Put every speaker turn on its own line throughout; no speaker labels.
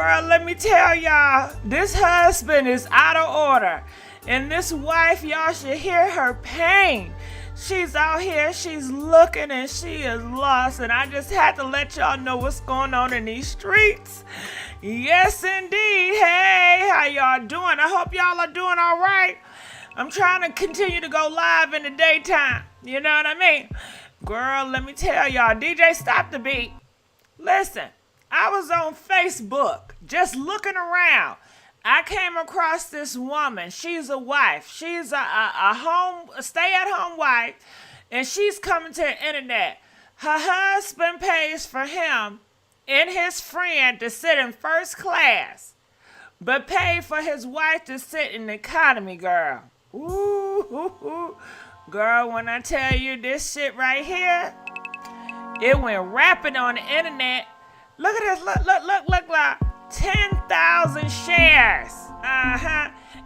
Girl, let me tell y'all, this husband is out of order. And this wife, y'all should hear her pain. She's out here, she's looking, and she is lost. And I just had to let y'all know what's going on in these streets. Yes, indeed. Hey, how y'all doing? I hope y'all are doing all right. I'm trying to continue to go live in the daytime. You know what I mean? Girl, let me tell y'all, DJ, stop the beat. Listen, I was on Facebook just looking around. I came across this woman. She's a wife. She's a stay-at-home wife, and she's coming to the internet. Her husband pays for him and his friend to sit in first class, but pay for his wife to sit in economy, girl. Ooh, girl, when I tell you this shit right here, it went rapid on the internet. Look at this, look, like 10,000 shares.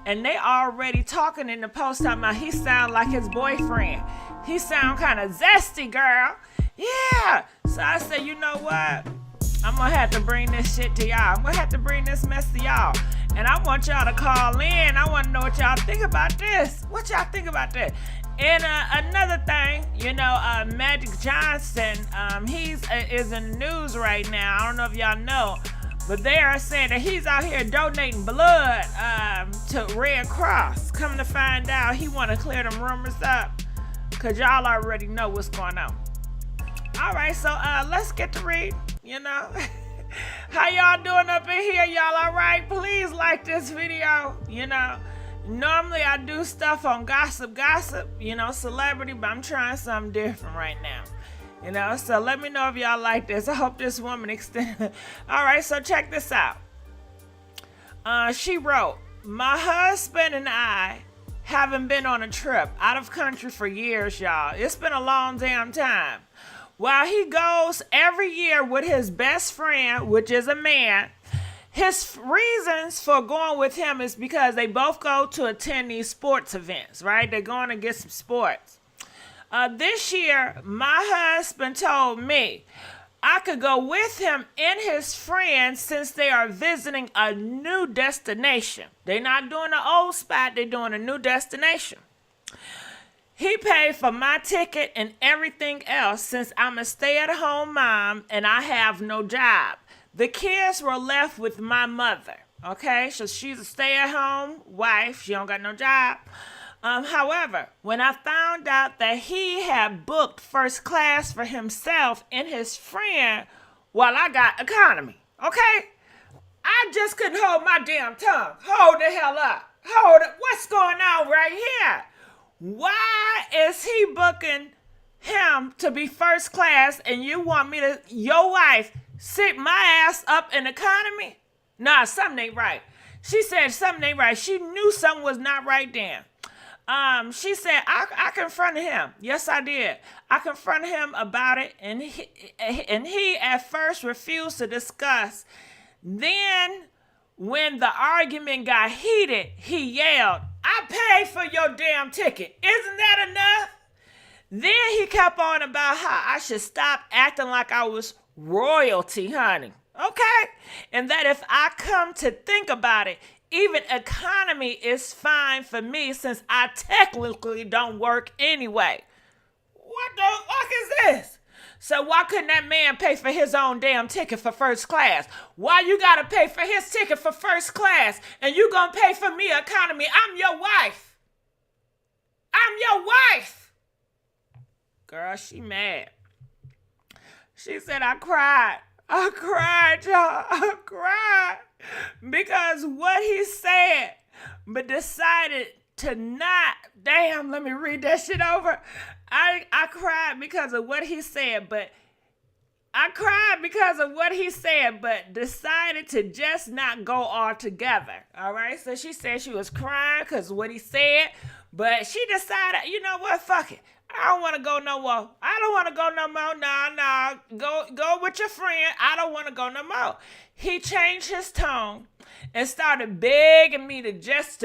And they already talking in the post talking about he sound like his boyfriend. He sound kind of zesty, girl. Yeah. So I said, you know what? I'm gonna have to bring this shit to y'all. I'm gonna have to bring this mess to y'all. And I want y'all to call in. I want to know what y'all think about this. What y'all think about this? And another thing, you know, Magic Johnson, is in the news right now. I don't know if y'all know, but they are saying that he's out here donating blood to Red Cross. Come to find out, he want to clear them rumors up, because y'all already know what's going on. All right, so let's get to read, you know. How y'all doing up in here? Y'all all right? Please like this video, you know. Normally I do stuff on gossip, you know, celebrity, but I'm trying something different right now. You know, so let me know if y'all like this. I hope this woman extended. All right, so check this out. She wrote, my husband and I haven't been on a trip out of country for years, y'all. It's been a long damn time. While he goes every year with his best friend, which is a man, his reasons for going with him is because they both go to attend these sports events, right? They're going to get some sports. This year, my husband told me I could go with him and his friends since they are visiting a new destination. They're not doing the old spot, they're doing a new destination. He paid for my ticket and everything else since I'm a stay-at-home mom and I have no job. The kids were left with my mother, okay? So she's a stay-at-home wife. She don't got no job. However, when I found out that he had booked first class for himself and his friend while I got economy, okay? I just couldn't hold my damn tongue. Hold the hell up. Hold it. What's going on right here? Why is he booking him to be first class and you want me to, your wife, sit my ass up in economy? Nah, something ain't right. She said something ain't right. She knew something was not right then. She said, I confronted him. Yes, I did. I confronted him about it, and he at first refused to discuss. Then, when the argument got heated, he yelled, I paid for your damn ticket. Isn't that enough? Then he kept on about how I should stop acting like I was royalty, honey. Okay? And that if I come to think about it, even economy is fine for me since I technically don't work anyway. What the fuck is this? So why couldn't that man pay for his own damn ticket for first class? Why you gotta pay for his ticket for first class and you gonna pay for me economy? I'm your wife. I'm your wife. Girl, she mad. She said, I cried, y'all. I cried because what he said, but decided to not. Damn, let me read that shit over. I cried because of what he said, but decided to just not go all together. All right. So she said she was crying because of what he said, but she decided, you know what? Fuck it. I don't want to go no more. I don't want to go no more. Nah. Go with your friend. I don't want to go no more. He changed his tone and started begging me to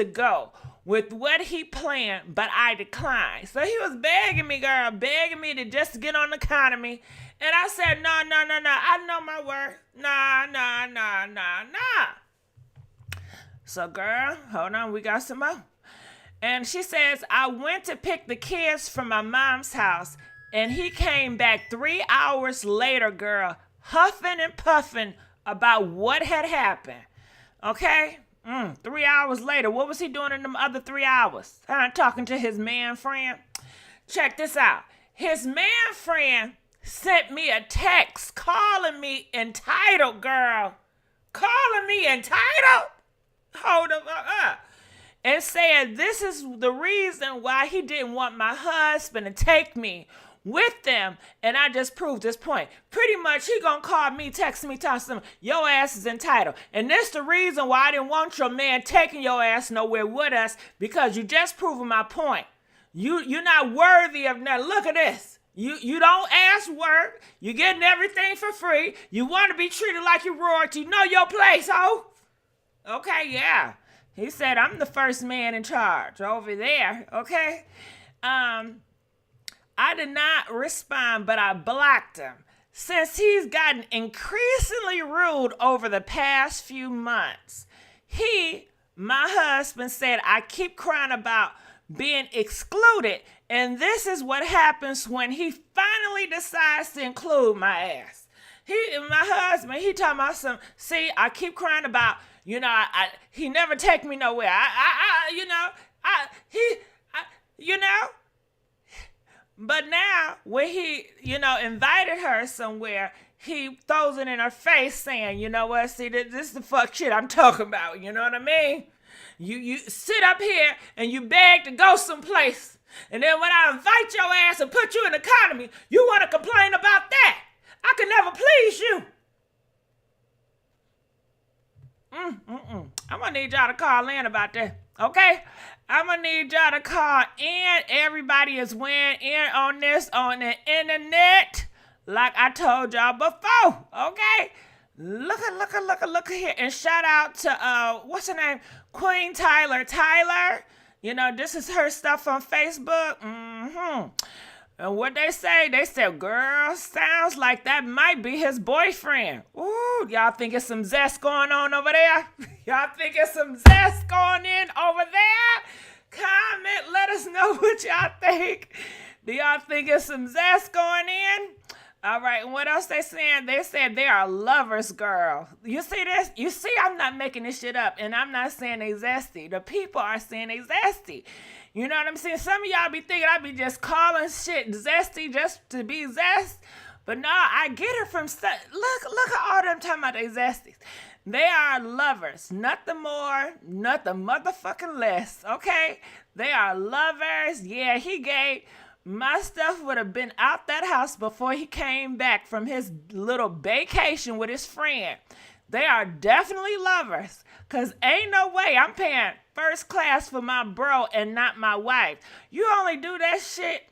go. with what he planned, but I declined. So he was begging me, girl, begging me to just get on the economy. And I said, no. I know my worth. Nah. So, girl, hold on. We got some more. And she says, I went to pick the kids from my mom's house, and he came back 3 hours later, girl, huffing and puffing about what had happened. Okay? 3 hours later. What was he doing in them other 3 hours? Talking to his man friend. Check this out. His man friend sent me a text calling me entitled, girl. Calling me entitled? Hold up. And said this is the reason why he didn't want my husband to take me with them, and I just proved this point. Pretty much, he gonna call me, text me, talk to me, your ass is entitled. And this the reason why I didn't want your man taking your ass nowhere with us, because you just proven my point. You're not worthy of that. Look at this. You don't ask work. You getting everything for free. You want to be treated like you're royalty. Know your place, ho. Okay, yeah. He said, I'm the first man in charge over there, okay? I did not respond, but I blocked him. Since he's gotten increasingly rude over the past few months, my husband said, I keep crying about being excluded, and this is what happens when he finally decides to include my ass. My husband, he talking about I keep crying about, he never take me nowhere. But now, when he, invited her somewhere, he throws it in her face saying, you know what, see, this is the fuck shit I'm talking about, you know what I mean? You sit up here and you beg to go someplace, and then when I invite your ass and put you in the economy, you want to complain about that. I can never please you. I'm going to need y'all to call in about that, okay? I'm going to need y'all to call in. Everybody is weighing in on this on the internet, like I told y'all before, okay? Look at here. And shout out to, what's her name? Queen Tyler. This is her stuff on Facebook. And what they said, girl, sounds like that might be his boyfriend. Ooh, y'all think it's some zest going on over there? Y'all think it's some zest going in over there? Comment, let us know what y'all think. Do y'all think it's some zest going in? All right, and what else they saying? They said they are lovers, girl. You see this? You see, I'm not making this shit up, and I'm not saying they zesty. The people are saying they zesty. You know what I'm saying? Some of y'all be thinking I be just calling shit zesty just to be zest. But no, I get it from look at all them talking about they zesties. They are lovers. Nothing more, nothing motherfucking less. Okay? They are lovers. Yeah, my stuff would have been out that house before he came back from his little vacation with his friend. They are definitely lovers. Because ain't no way I'm paying first class for my bro and not my wife. You only do that shit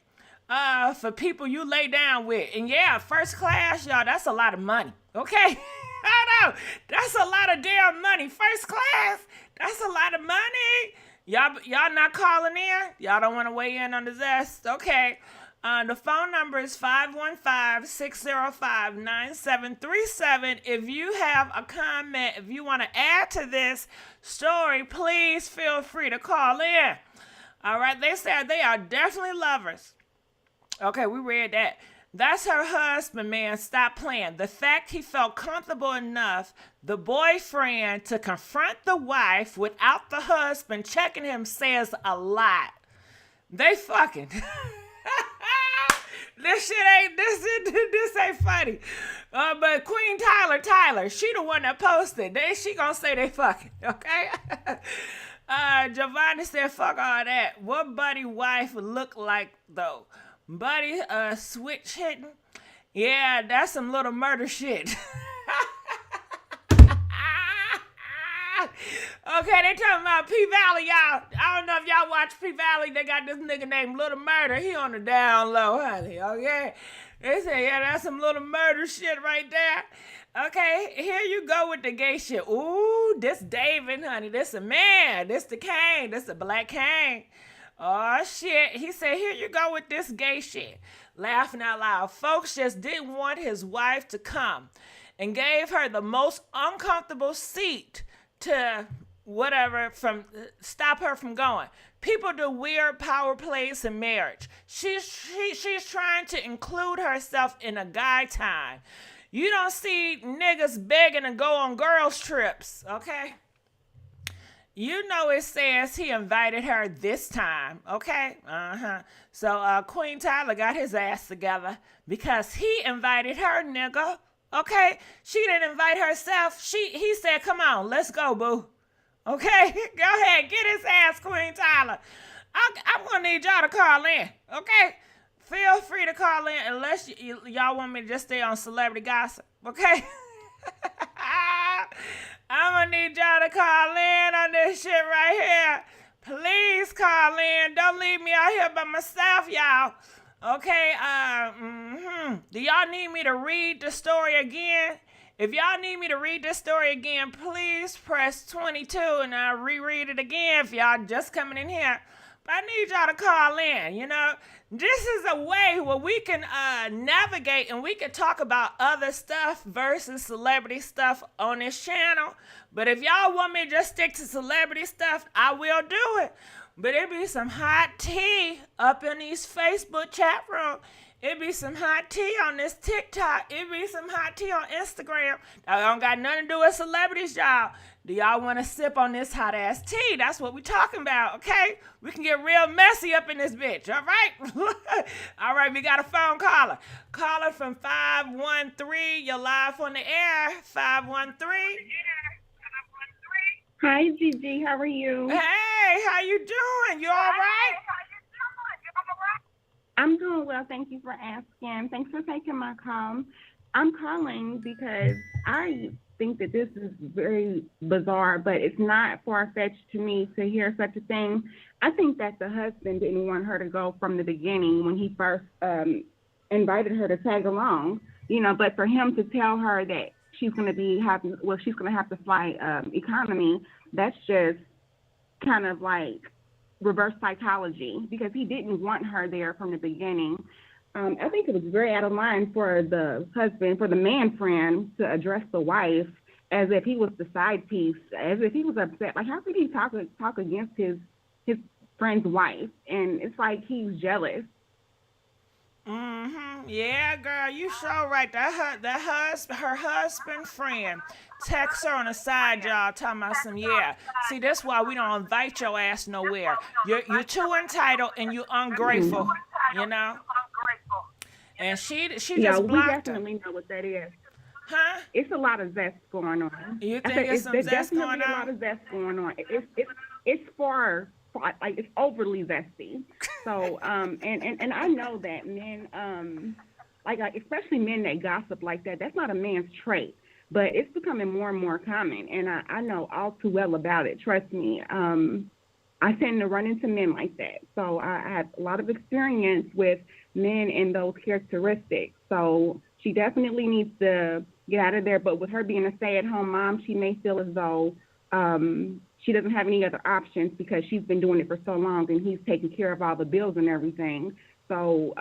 for people you lay down with. And yeah, first class, y'all, that's a lot of money. Okay? I know. That's a lot of damn money. First class, that's a lot of money. Y'all not calling in? Y'all don't want to weigh in on the zest? Okay. The phone number is 515-605-9737. If you have a comment, if you want to add to this story, please feel free to call in. All right, they said they are definitely lovers. Okay, we read that. That's her husband, man. Stop playing. The fact he felt comfortable enough, the boyfriend, to confront the wife without the husband checking him says a lot. They fucking... This ain't funny. But Queen Tyler, she the one that posted. She gonna say they fucking, okay? Giovanni said, fuck all that. What Buddy wife look like though? Buddy, switch hitting? Yeah, that's some little murder shit. Okay, they talking about P-Valley, y'all. I don't know if y'all watch P-Valley. They got this nigga named Little Murder. He on the down low, honey, okay? They say, yeah, that's some little murder shit right there. Okay, here you go with the gay shit. Ooh, this David, honey. This a man. This the Kane. This the Black Kane. Oh shit. He said, here you go with this gay shit. Laughing out loud. Folks just didn't want his wife to come and gave her the most uncomfortable seat to whatever from stop her from going. People do weird power plays in marriage. She's trying to include herself in a guy time. You don't see niggas begging to go on girls trips, okay? You know it says he invited her this time, okay? So Queen Tyler got his ass together because he invited her, nigga. Okay? She didn't invite herself. He said, come on, let's go, boo. Okay, go ahead, get his ass, Queen Tyler. I'm gonna need y'all to call in, okay? Feel free to call in unless y'all want me to just stay on celebrity gossip, okay? I'm gonna need y'all to call in on this shit right here. Please call in. Don't leave me out here by myself, y'all. Okay, do y'all need me to read the story again? If y'all need me to read this story again, please press 22 and I'll reread it again if y'all just coming in here. But I need y'all to call in, you know. This is a way where we can navigate and we can talk about other stuff versus celebrity stuff on this channel. But if y'all want me to just stick to celebrity stuff, I will do it. But it be some hot tea up in these Facebook chat room. It be some hot tea on this TikTok. It be some hot tea on Instagram. That don't got nothing to do with celebrities, y'all. Do y'all want to sip on this hot ass tea? That's what we talking about, okay? We can get real messy up in this bitch, all right? All right, we got a phone caller. Caller from 513. You're live on the air. 513.
Hi, Gigi. How are you?
Hey, how you doing? You all right?
I'm doing well. Thank you for asking. Thanks for taking my call. I'm calling because I think that this is very bizarre, but it's not far-fetched to me to hear such a thing. I think that the husband didn't want her to go from the beginning when he first invited her to tag along, you know, but for him to tell her that she's going to have to fly economy, that's just kind of like reverse psychology, because he didn't want her there from the beginning. I think it was very out of line for the husband, for the man friend, to address the wife as if he was the side piece, as if he was upset. Like, how could he talk against his friend's wife? And it's like he's jealous.
Yeah, girl, you sure right. Her husband friend text her on the side, y'all, talking about some, yeah. See, that's why we don't invite your ass nowhere. You're too entitled and you ungrateful, you know? And she just blocked her.
We definitely know what that is.
Huh?
It's a lot of zest going on.
You think it's some zest going on?
Definitely a lot of zest going on. It's far, like, it's overly zesty. So, and I know that men, like especially men that gossip like that, that's not a man's trait, but it's becoming more and more common, and I know all too well about it. Trust me. I tend to run into men like that. So I have a lot of experience with men and those characteristics. So she definitely needs to get out of there. But with her being a stay-at-home mom, she may feel as though she doesn't have any other options because she's been doing it for so long and he's taking care of all the bills and everything. So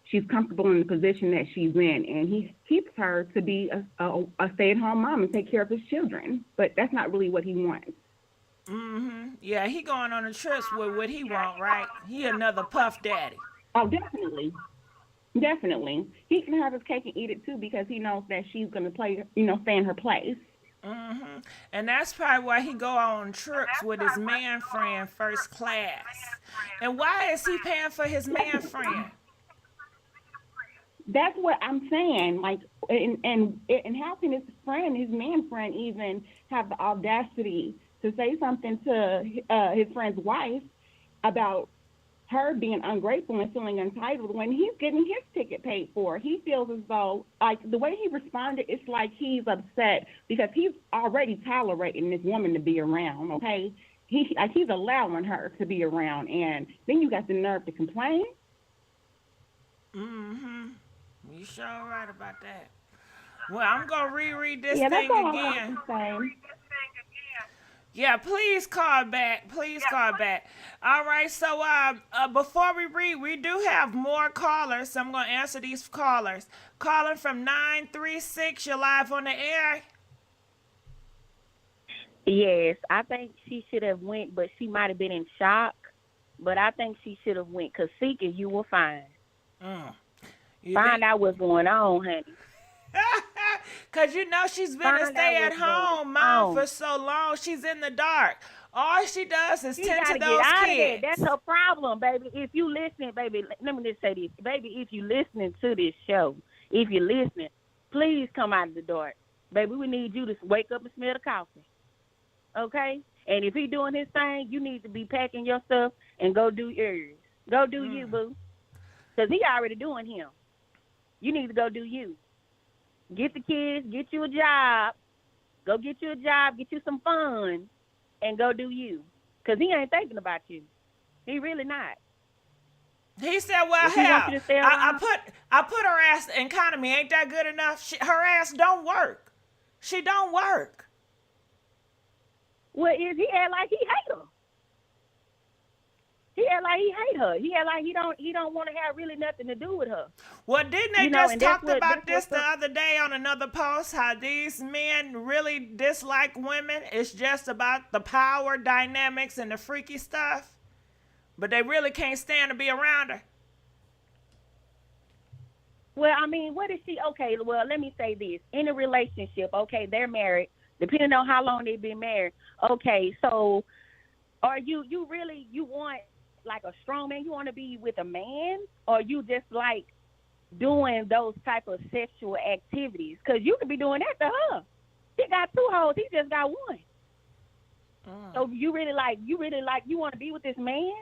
she's comfortable in the position that she's in, and he keeps her to be a stay-at-home mom and take care of his children. But that's not really what he wants.
Yeah, he going on the trips with what he want, right? He another puff daddy.
Oh, definitely. Definitely. He can have his cake and eat it too, because he knows that she's going to play, stay in her place.
And that's probably why he go on trips with his man friend first class. And why is he paying for his man friend?
That's what I'm saying. Like, and how can his man friend, even have the audacity to say something to his friend's wife about her being ungrateful and feeling entitled when he's getting his ticket paid for? He feels as though, like, the way he responded, it's like he's upset because he's already tolerating this woman to be around, okay? He's allowing her to be around, and then you got the nerve to complain?
You sure right about that. Well, I'm gonna reread this
Yeah, that's
thing
all I want to
again.
say.
Yeah, please call back. Please call back. All right. So, before we read, we do have more callers. So I'm gonna answer these callers. Calling from 936. You're live on the air.
Yes, I think she should have went, but she might have been in shock. But I think she should have went, because seeking you will find.
Mm. You
Find
think?
out what's going on, honey.
Cause you know she's been a
Find out what's
stay-at-home
going
mom
on.
for so long. She's in the dark. All she does is
She
tend
got
to
to get
those
out of there.
kids.
That's her problem, baby. If you listening, baby, let me just say this. Baby, if you listening to this show, if you're listening, please come out of the dark. Baby, we need you to wake up and smell the coffee. Okay? And if he doing his thing, you need to be packing your stuff and go do yours. Go do you, boo. Because he already doing him. You need to go do you. Get the kids, get you a job. Go get you a job, get you some fun, and go do you. Because he ain't thinking about you. He really not.
He said, "Well,
If he wants
hell,
you to stay
I
around,
put her ass in economy. Ain't that good enough? Her ass don't work. She don't work."
well, if he act like he hate her. He act like he hate her. He act like he don't want to have really nothing to do with her.
Well, didn't they
You know,
just
and that's
talk
what-
about
that's
this
what's
the
up.
other day on another post? How these men really dislike women. It's just about the power dynamics and the freaky stuff, but they really can't stand to be around her.
Well, I mean, what is she? Okay, well, let me say this. In a relationship, okay, they're married. Depending on how long they've been married. Okay, so are you really, you want like a strong man? You want to be with a man? Or you just like doing those type of sexual activities? Because you could be doing that to her. He got two hoes. He just got one. So you really want to be with this man?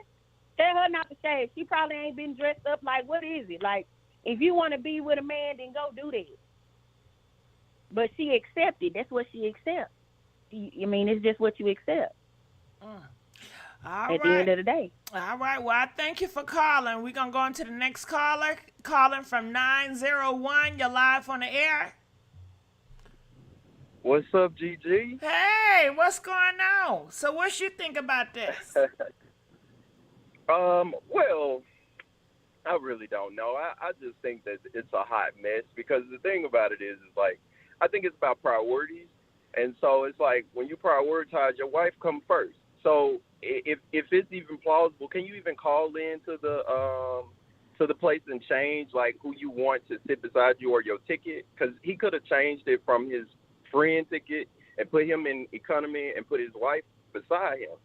Tell her not to shave. She probably ain't been dressed up. Like, what is it? Like, if you want to be with a man, then go do that. But she accepted. That's what she accepts. I mean, it's just what you accept
All
at the end of the day.
All right. Well, I thank you for calling. We're going to go on to the next caller. Calling from 901. You're live on the air.
What's up, GG?
Hey, what's going on? So what you think about this?
Well, I really don't know. I just think that it's a hot mess, because the thing about it is like, I think it's about priorities. And so it's like, when you prioritize, your wife come first. So if it's even plausible, can you even call in to the place and change like who you want to sit beside you or your ticket? Because he could have changed it from his friend ticket and put him in economy and put his wife beside him.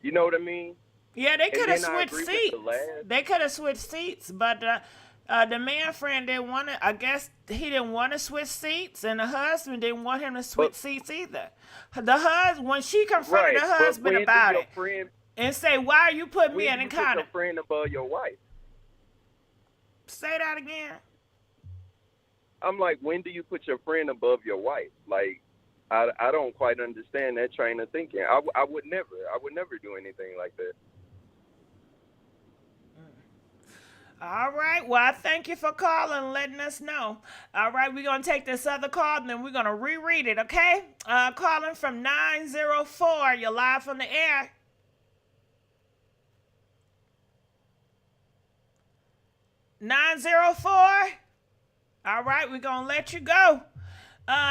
You know what I mean?
Yeah, they could have
then I
switched
agree with
seats.
the last-
They could have switched seats, but the man friend didn't want to. I guess he didn't want to switch seats, and the husband didn't want him to switch seats either. The husband, when she confronted the
but
husband
when
about
did your
it
friend,
and say, "Why are you putting me
when
in
did you put
economy?"
your friend above your wife?
Say that again.
I'm like, when do you put your friend above your wife? Like, I don't quite understand that train of thinking. I would never do anything like that.
All right. Well, I thank you for calling and letting us know. All right. We're going to take this other call, and then we're going to reread it, okay? Calling from 904. You're live on the air. (904). All right. We're going to let you go.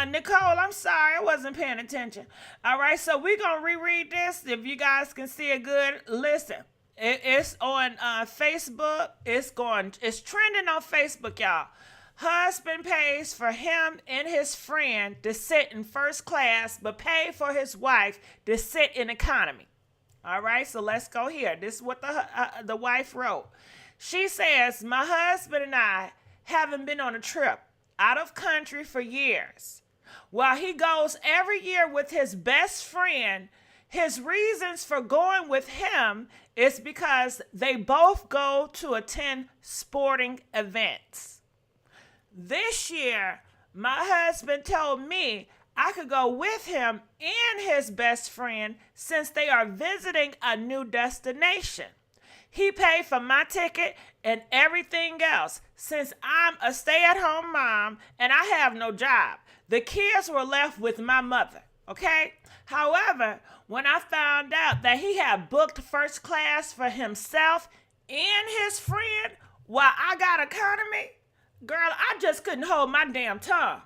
Nicole, I'm sorry. I wasn't paying attention. All right. So we're going to reread this. If you guys can see it good, listen. It's on Facebook. It's trending on Facebook, y'all. Husband pays for him and his friend to sit in first class, but pay for his wife to sit in economy. All right, so let's go here. This is what the wife wrote. She says, "My husband and I haven't been on a trip out of country for years. While he goes every year with his best friend, his reasons for going with him is because they both go to attend sporting events. This year, my husband told me I could go with him and his best friend since they are visiting a new destination. He paid for my ticket and everything else. Since I'm a stay-at-home mom and I have no job, the kids were left with my mother, okay? However, when I found out that he had booked first class for himself and his friend while I got economy, girl, I just couldn't hold my damn tongue.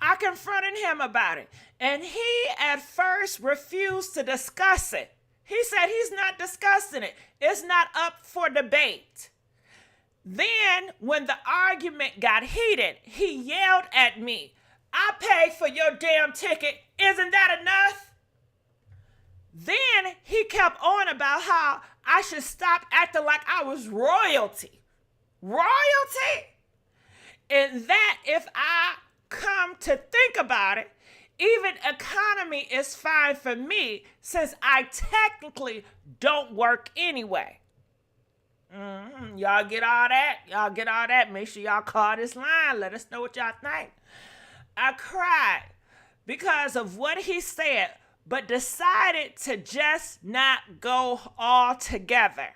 I confronted him about it, and he at first refused to discuss it. He said he's not discussing it. It's not up for debate. Then, when the argument got heated, he yelled at me, I paid for your damn ticket. Isn't that enough? Then he kept on about how I should stop acting like I was royalty. Royalty? And that if I come to think about it, even economy is fine for me since I technically don't work anyway. Y'all get all that? Y'all get all that? Make sure y'all call this line. Let us know what y'all think. I cried because of what he said, but decided to just not go all together.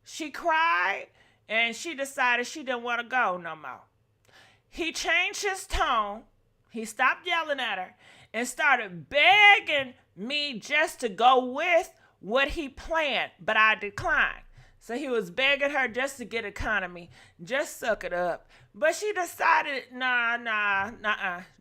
She cried and she decided she didn't want to go no more. He changed his tone. He stopped yelling at her and started begging me just to go with what he planned, but I declined. So he was begging her just to get economy. Just suck it up. But she decided,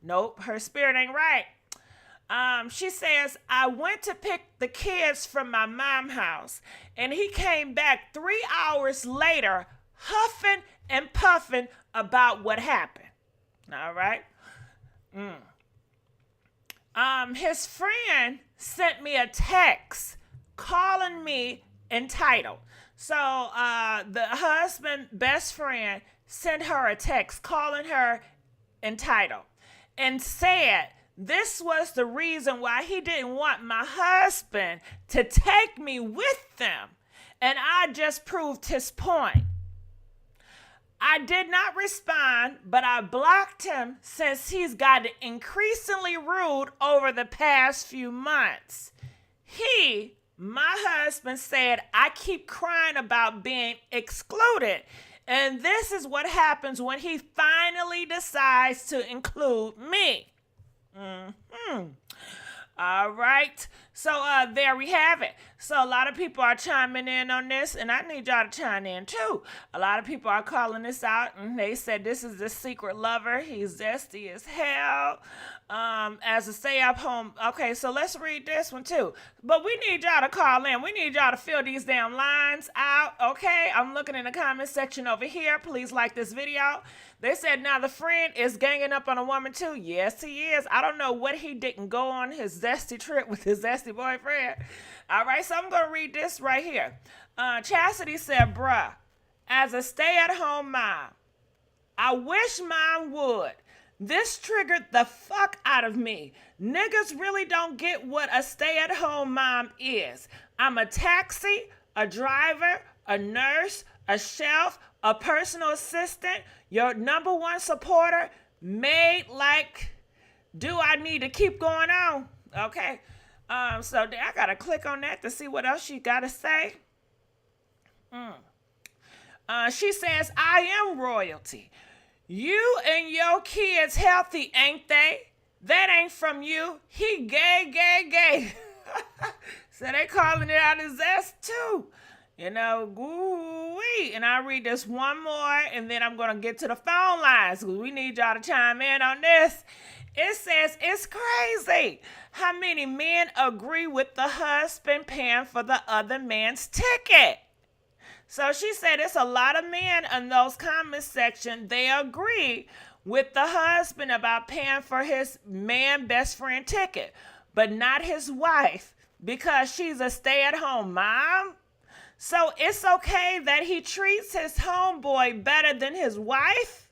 nope, her spirit ain't right. She says, I went to pick the kids from my mom's house, and he came back 3 hours later, huffing and puffing about what happened. All right. His friend sent me a text calling me entitled. So the husband, best friend, sent her a text calling her entitled and said this was the reason why he didn't want my husband to take me with them. And I just proved his point. I did not respond, but I blocked him since he's gotten increasingly rude over the past few months. My husband said, I keep crying about being excluded. And this is what happens when he finally decides to include me. All right. So there we have it. So a lot of people are chiming in on this, and I need y'all to chime in too. A lot of people are calling this out, and they said this is the secret lover. He's zesty as hell. As a stay-at-home. Okay, so let's read this one too. But we need y'all to call in. We need y'all to fill these damn lines out. Okay, I'm looking in the comment section over here. Please like this video. They said now the friend is ganging up on a woman too. Yes, he is. I don't know what he didn't go on his zesty trip with his zesty boyfriend. All right, so I'm going to read this right here. Chastity said, bruh, as a stay-at-home mom, I wish mine would. This triggered the fuck out of me. Niggas really don't get what a stay-at-home mom is. I'm a taxi, a driver, a nurse, a chef, a personal assistant, your number one supporter, maid, like, do I need to keep going on? Okay. So I got to click on that to see what else she got to say. She says, I am royalty. You and your kids healthy, ain't they? That ain't from you. He gay. So they calling it out as zest too. You know, goo-wee. And I'll read this one more, and then I'm going to get to the phone lines because we need y'all to chime in on this. It says, it's crazy how many men agree with the husband paying for the other man's ticket. So she said it's a lot of men in those comment section. They agree with the husband about paying for his man best friend ticket, but not his wife because she's a stay-at-home mom. So it's okay that he treats his homeboy better than his wife?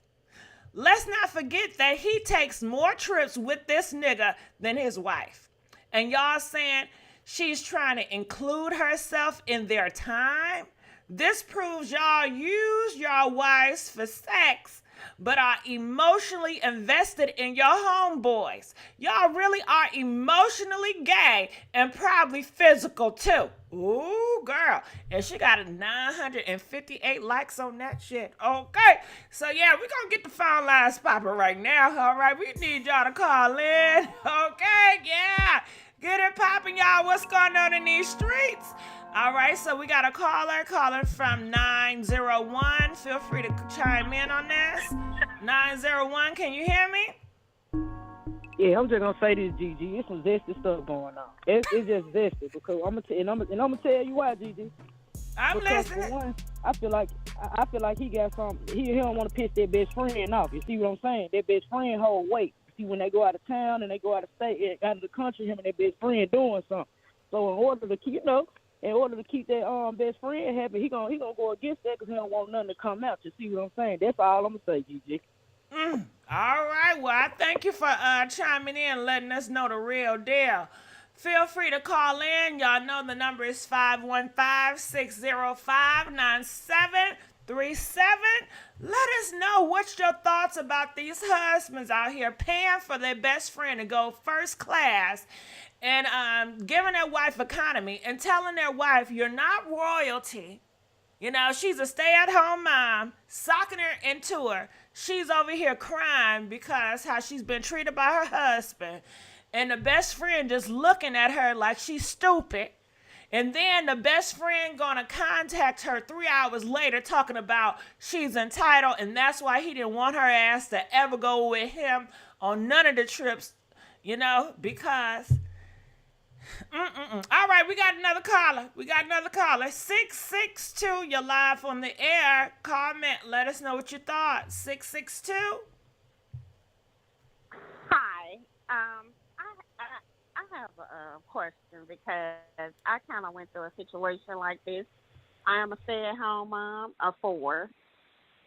Let's not forget that he takes more trips with this nigga than his wife. And y'all saying she's trying to include herself in their time? This proves y'all use your wives for sex, but are emotionally invested in your homeboys. Y'all really are emotionally gay and probably physical too. Ooh, girl. And she got 958 likes on that shit. Okay. So, yeah, we're going to get the phone lines popping right now. All right. We need y'all to call in. Okay. Yeah. Get it popping, y'all. What's going on in these streets? All right, so we got a caller from 901. Feel free to chime in on this. 901, can you hear me?
Yeah, I'm just gonna say this, Gigi. It's some zesty stuff going on. It's just zesty because I'm gonna tell you why, Gigi.
I'm
because
listening.
For one, I feel like he got some. He don't want to piss their best friend off. You see what I'm saying? Their best friend hold weight. See, when they go out of town and they go out of state, out of the country, him and their best friend doing something. So in order to keep that best friend happy, he gonna go against that because he don't want nothing to come out. You see what I'm saying? That's all I'm gonna say, Gigi.
All right, well, I thank you for chiming in, letting us know the real deal. Feel free to call in. Y'all know the number is 515-605-9737. Let us know what's your thoughts about these husbands out here paying for their best friend to go first class and giving their wife economy and telling their wife, you're not royalty. You know, she's a stay-at-home mom, socking her into her. She's over here crying because how she's been treated by her husband. And the best friend just looking at her like she's stupid. And then the best friend gonna contact her 3 hours later talking about she's entitled, and that's why he didn't want her ass to ever go with him on none of the trips, you know, because... All right, we got another caller. 662, you're live on the air. Comment, let us know what you thought. 662.
Hi. I have a question because I kind of went through a situation like this. I am a stay-at-home mom of 4,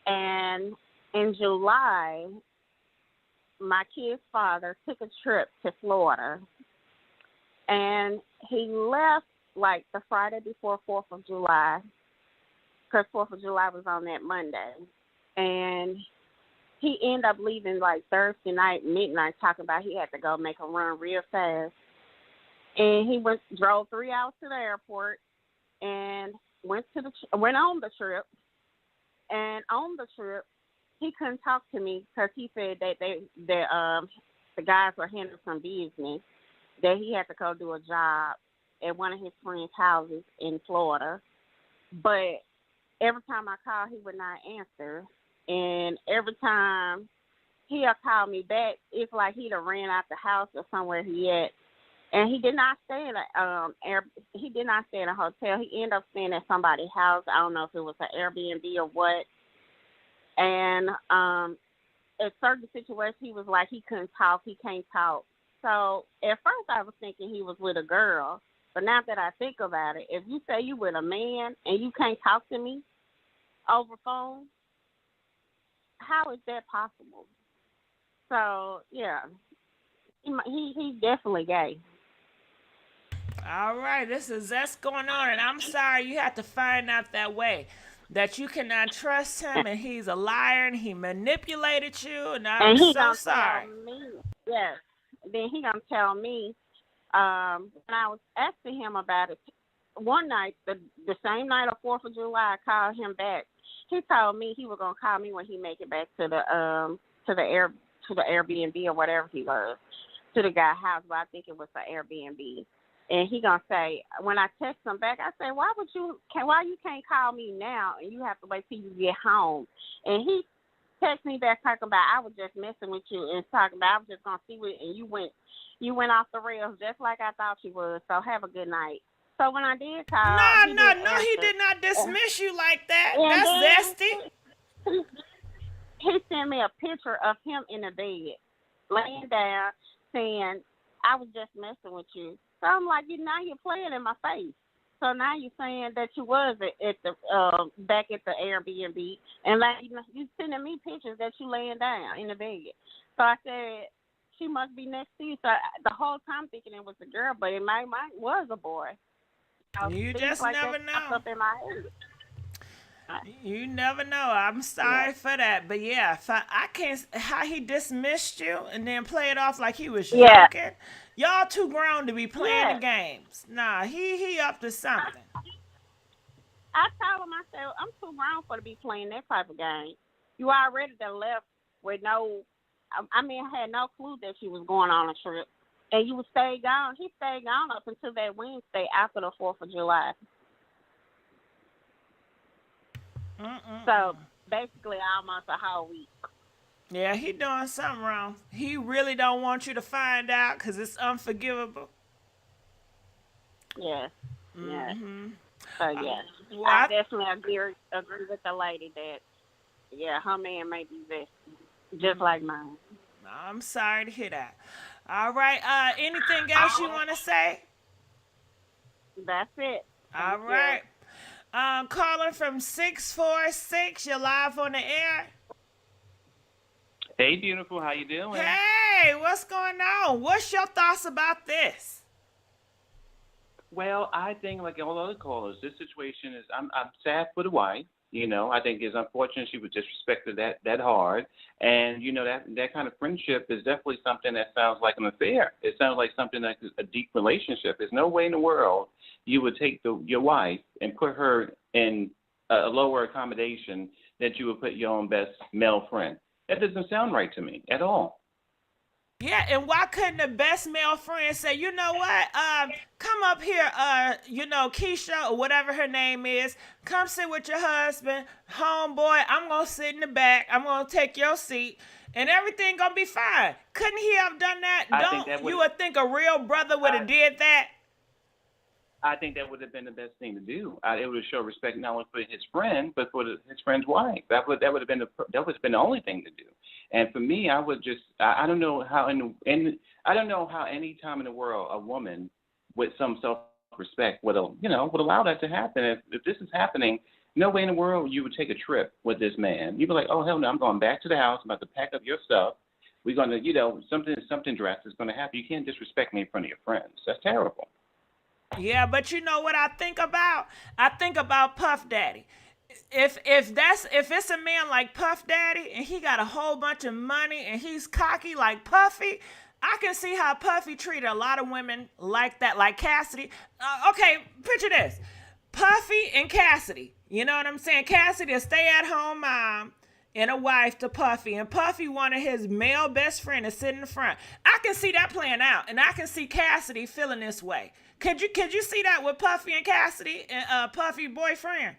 and in July, my kid's father took a trip to Florida. And he left like the Friday before 4th of July, because 4th of July was on that Monday. And he ended up leaving like Thursday night, midnight, talking about he had to go make a run real fast. And he drove 3 hours to the airport and went on the trip. And on the trip, he couldn't talk to me because he said that the guys were handling some business, that he had to go do a job at one of his friends' houses in Florida. But every time I called, he would not answer. And every time he'll call me back, it's like he'd have ran out the house or somewhere he at. And he did not stay in a hotel. He ended up staying at somebody's house. I don't know if it was an Airbnb or what. And at certain situations, he was like he couldn't talk. He can't talk. So at first I was thinking he was with a girl, but now that I think about it, if you say you with a man and you can't talk to me over phone, how is that possible? So yeah, he's definitely gay.
All right, this is Zest going on, and I'm sorry you had to find out that way, that you cannot trust him, and he's a liar, and he manipulated you, and I'm so sorry.
Yes. Then he gonna tell me, when I was asking him about it, one night, the same night of 4th of July, I called him back. He told me he was gonna call me when he make it back to the Airbnb or whatever he was, to the guy's house, but I think it was the Airbnb. And he gonna say, when I text him back, I say, why you can't call me now and you have to wait till you get home? And he text me back talking about I was just messing with you and talking about I was just gonna see what, and you went off the rails just like I thought you would. So have a good night. So when I did call,
he did not dismiss you like that. That's zesty.
He sent me a picture of him in the bed, laying down, saying I was just messing with you. So I'm like, now you're playing in my face. So now you're saying that you was at the back at the Airbnb, and like you sending me pictures that you laying down in the bed. So I said she must be next to you. So the whole time thinking it was a girl, but in my mind was a boy.
You just never know.
Up in my head.
You never know. I'm sorry for that, but yeah, if I can't. How he dismissed you and then play it off like he was
Yeah,
joking. Y'all too grown to be playing the
yeah.
games. Nah, he up to something.
I told him, I said, I'm too grown for to be playing that type of game. You already done left with no, I mean, I had no clue that you was going on a trip. And you stayed gone. He stayed gone up until that Wednesday after the 4th of July. So basically almost a whole week.
Yeah, he doing something wrong. He really don't want you to find out because it's unforgivable.
Yes. Yes.
Mm-hmm.
So yes.
Well,
I definitely agree with the lady that her man may be zesty. Just like mine.
I'm sorry to hear that. All right. Anything else you want to say?
That's it.
All right. Calling from 646. You're live on the air.
Hey, beautiful. How you doing?
Hey, what's going on? What's your thoughts about this?
Well, I think like all other callers, this situation is I'm sad for the wife. You know, I think it's unfortunate she was disrespected that hard, and you know that kind of friendship is definitely something that sounds like an affair. It sounds like something like a deep relationship. There's no way in the world you would take your wife and put her in a lower accommodation that you would put your own best male friend. That doesn't sound right to me at all.
Yeah, and why couldn't the best male friend say, you know what, come up here, Keisha or whatever her name is, come sit with your husband, homeboy, I'm going to sit in the back, I'm going to take your seat, and everything going to be fine. Couldn't he have done that? You would think a real brother would have did that?
I think that would have been the best thing to do. It would have shown respect not only for his friend, but for his friend's wife. That would have been the only thing to do. And for me, I would just I don't know how I don't know how any time in the world a woman with some self-respect would allow that to happen. If this is happening, no way in the world you would take a trip with this man. You'd be like, oh hell no, I'm going back to the house. I'm about to pack up your stuff. We're gonna something drastic is gonna happen. You can't disrespect me in front of your friends. That's terrible.
Yeah, but you know what I think about? I think about Puff Daddy. If it's a man like Puff Daddy and he got a whole bunch of money and he's cocky like Puffy, I can see how Puffy treated a lot of women like that, like Cassidy. Okay, picture this. Puffy and Cassidy. You know what I'm saying? Cassidy, a stay-at-home mom and a wife to Puffy, and Puffy wanted his male best friend to sit in the front. I can see that playing out, and I can see Cassidy feeling this way. Could you see that with Puffy and Cassidy and Puffy boyfriend?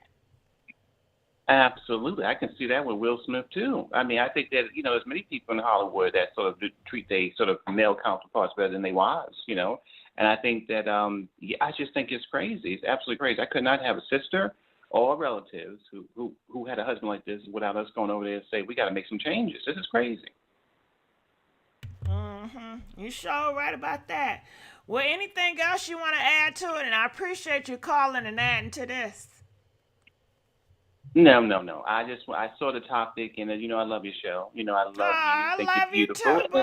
Absolutely. I can see that with Will Smith, too. I mean, I think that, there's many people in Hollywood that sort of treat their sort of male counterparts better than their wives, And I think that, I just think it's crazy. It's absolutely crazy. I could not have a sister or relatives who had a husband like this without us going over there and say, we got to make some changes. This is crazy.
You sure right about that. Well, anything else you want to add to it? And I appreciate you calling and adding to this.
No. I saw the topic, and I love your show. I love you. I think you're beautiful.
You too, boo.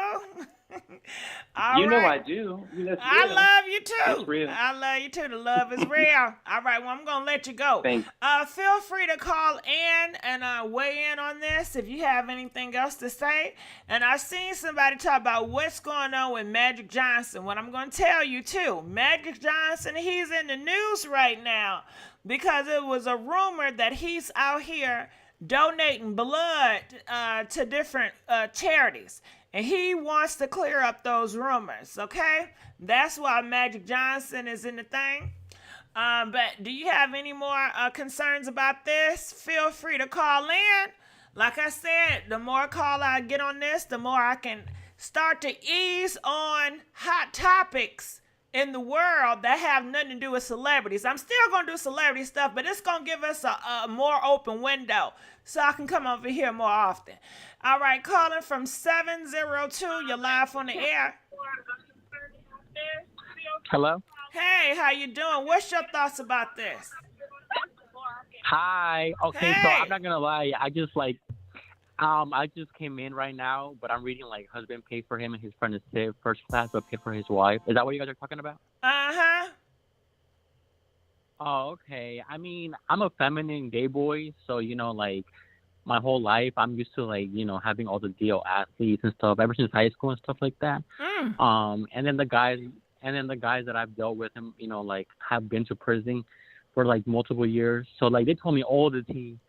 Know I do.
I love you too.
It's real.
I love you too. The love is real. All right, well, I'm going to let you go.
Thanks.
Feel free to call in and weigh in on this if you have anything else to say. And I've seen somebody talk about what's going on with Magic Johnson. What I'm going to tell you too, Magic Johnson, he's in the news right now because it was a rumor that he's out here donating blood to different charities. And he wants to clear up those rumors, okay? That's why Magic Johnson is in the thing. But do you have any more concerns about this? Feel free to call in. Like I said, the more call I get on this, the more I can start to ease on hot topics in the world that have nothing to do with celebrities. I'm still going to do celebrity stuff, but it's going to give us a more open window so I can come over here more often. All right, calling from 702. You're live on the air.
Hello?
Hey, how you doing? What's your thoughts about this?
Hi. Okay,
Hey.
so I'm not going to lie. I just came in right now, but I'm reading like husband paid for him and his friend is saved first class, but paid for his wife. Is that what you guys are talking about?
Uh-huh.
Oh, okay. I mean, I'm a feminine gay boy, so like my whole life I'm used to like having all the DL athletes and stuff ever since high school and stuff like that.
Mm.
And then the guys that I've dealt with and like have been to prison for like multiple years. So like they told me all the tea.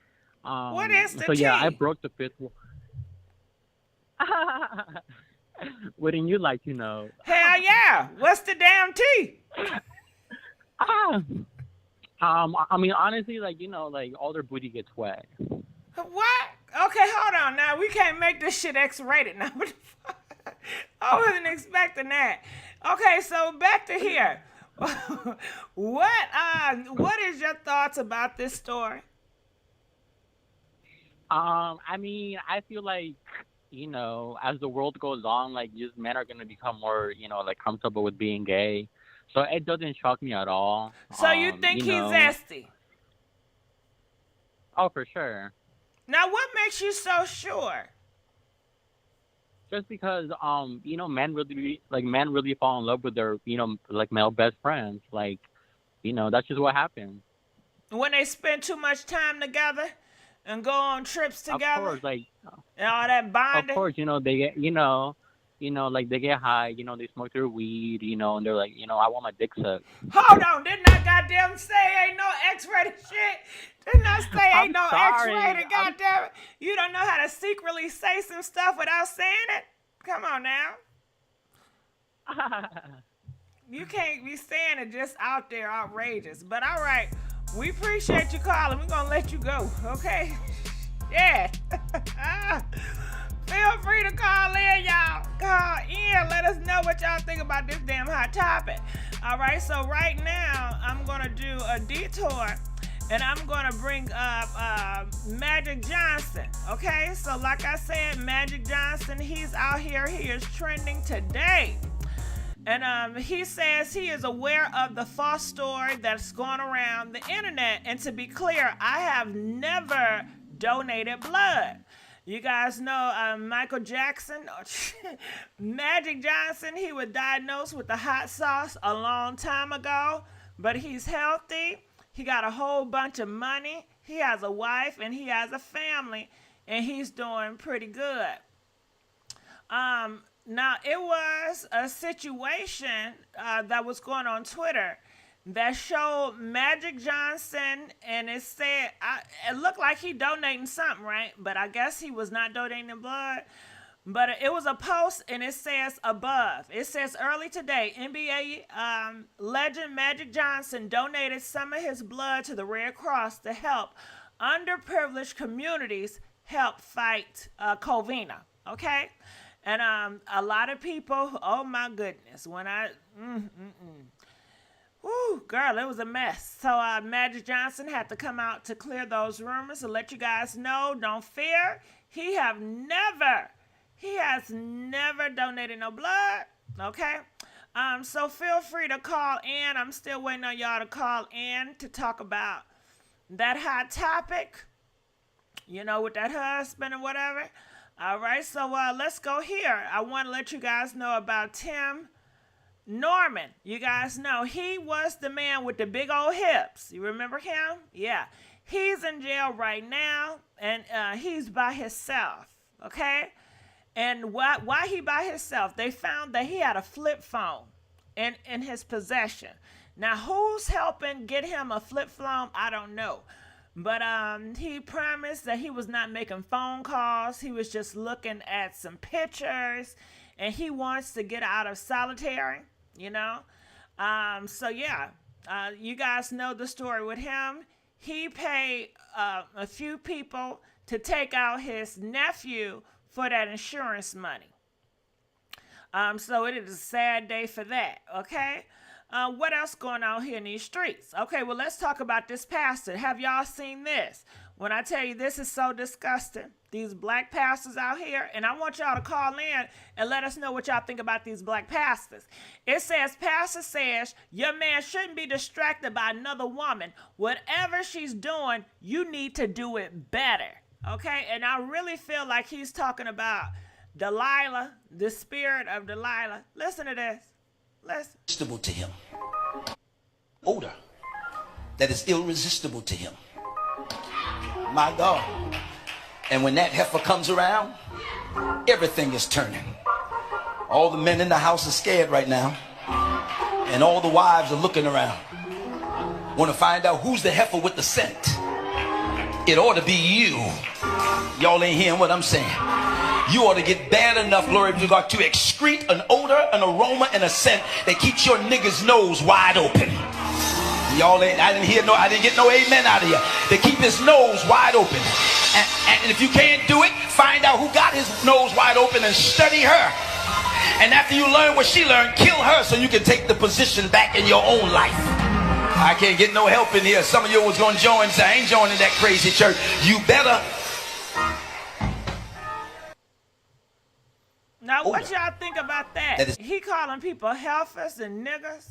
What is the
So yeah, I
tea?
broke the fifth wall. Wouldn't you like to know?
Hell yeah. What's the damn tea?
Ah. I mean, honestly, like like all their booty gets wet.
What? Okay, hold on now. We can't make this shit X-rated now. What the fuck? I wasn't expecting that. Okay, so back to here. What is your thoughts about this story?
I mean, I feel like as the world goes on, like just men are gonna become more, like comfortable with being gay. So it doesn't shock me at all.
So you think he's zesty?
Oh, for sure.
Now, what makes you so sure?
Just because men really fall in love with their like male best friends. Like that's just what happens.
When they spend too much time together and go on trips
Of
together
course, like
and all that
of
bonding?
course, they get like they get high, they smoke their weed, and they're like, I want my dick sucked.
Hold on, didn't I goddamn say ain't no X-rated shit? Didn't I say
I'm
ain't no
sorry.
X-rated, goddamn it? You don't know how to secretly say some stuff without saying it? Come on now. You can't be saying it just out there outrageous. But all right, we appreciate you calling. We're going to let you go, okay? Yeah. Feel free to call in, y'all. Call in. Let us know what y'all think about this damn hot topic. All right, so right now, I'm going to do a detour, and I'm going to bring up Magic Johnson, okay? So like I said, Magic Johnson, he's out here. He is trending today. And he says he is aware of the false story that's going around the internet. And to be clear, I have never donated blood. You guys know Michael Jackson, Magic Johnson, he was diagnosed with the hot sauce a long time ago, but he's healthy. He got a whole bunch of money. He has a wife and he has a family, and he's doing pretty good. Now, it was a situation that was going on Twitter that showed Magic Johnson, and it said, it looked like he donating something, right? But I guess he was not donating blood. But it was a post, and it says above. It says, early today, NBA legend Magic Johnson donated some of his blood to the Red Cross to help underprivileged communities help fight COVID, okay? And a lot of people, oh my goodness, when woo, girl, it was a mess. So Magic Johnson had to come out to clear those rumors and let you guys know, don't fear. He has never donated no blood, okay? So feel free to call in. I'm still waiting on y'all to call in to talk about that hot topic, with that husband and whatever. All right, so let's go here. I want to let you guys know about Tim Norman. You guys know he was the man with the big old hips. You remember him? Yeah. He's in jail right now, and he's by himself, okay? And why he by himself? They found that he had a flip phone in his possession. Now, who's helping get him a flip phone? I don't know. But he promised that he was not making phone calls. He was just looking at some pictures, and he wants to get out of solitary, So, yeah, you guys know the story with him. He paid a few people to take out his nephew for that insurance money. So it is a sad day for that, okay? What else going on here in these streets? Okay, well, let's talk about this pastor. Have y'all seen this? When I tell you this is so disgusting, these black pastors out here, and I want y'all to call in and let us know what y'all think about these black pastors. It says, pastor says, your man shouldn't be distracted by another woman. Whatever she's doing, you need to do it better. Okay, and I really feel like he's talking about Delilah, the spirit of Delilah. Listen to this. Listen.
To him. Older. that is irresistible to him. My God. And when that heifer comes around, everything is turning. All the men in the house are scared right now. And all the wives are looking around. Want to find out who's the heifer with the scent. It ought to be you. Y'all ain't hearing what I'm saying. You ought to get bad enough, glory to God, to excrete an odor, an aroma, and a scent that keeps your nigga's nose wide open. Y'all ain't, I didn't get no amen out of you. They keep his nose wide open. And if you can't do it, find out who got his nose wide open and study her. And after you learn what she learned, kill her so you can take the position back in your own life. I can't get no help in here. Some of you was going to join, say, I ain't joining that crazy church. You better.
Now, what y'all think about that? He calling people heifers and niggas.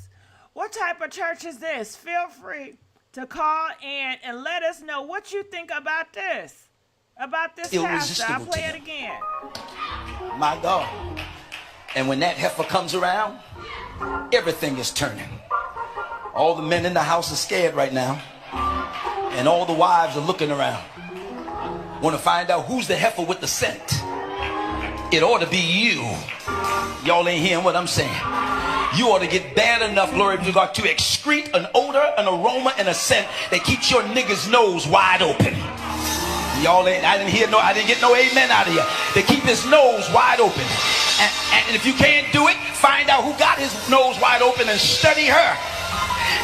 What type of church is this? Feel free to call in and let us know what you think about this. About this pastor. I'll play it again.
My God. And when that heifer comes around, everything is turning. All the men in the house are scared right now. And all the wives are looking around. Want to find out who's the heifer with the scent. It ought to be you. Y'all ain't hearing what I'm saying. You ought to get bad enough, glory to God, to excrete an odor, an aroma, and a scent that keeps your nigga's nose wide open. Y'all ain't, I didn't get no amen out of you. They keep his nose wide open. And if you can't do it, find out who got his nose wide open and study her.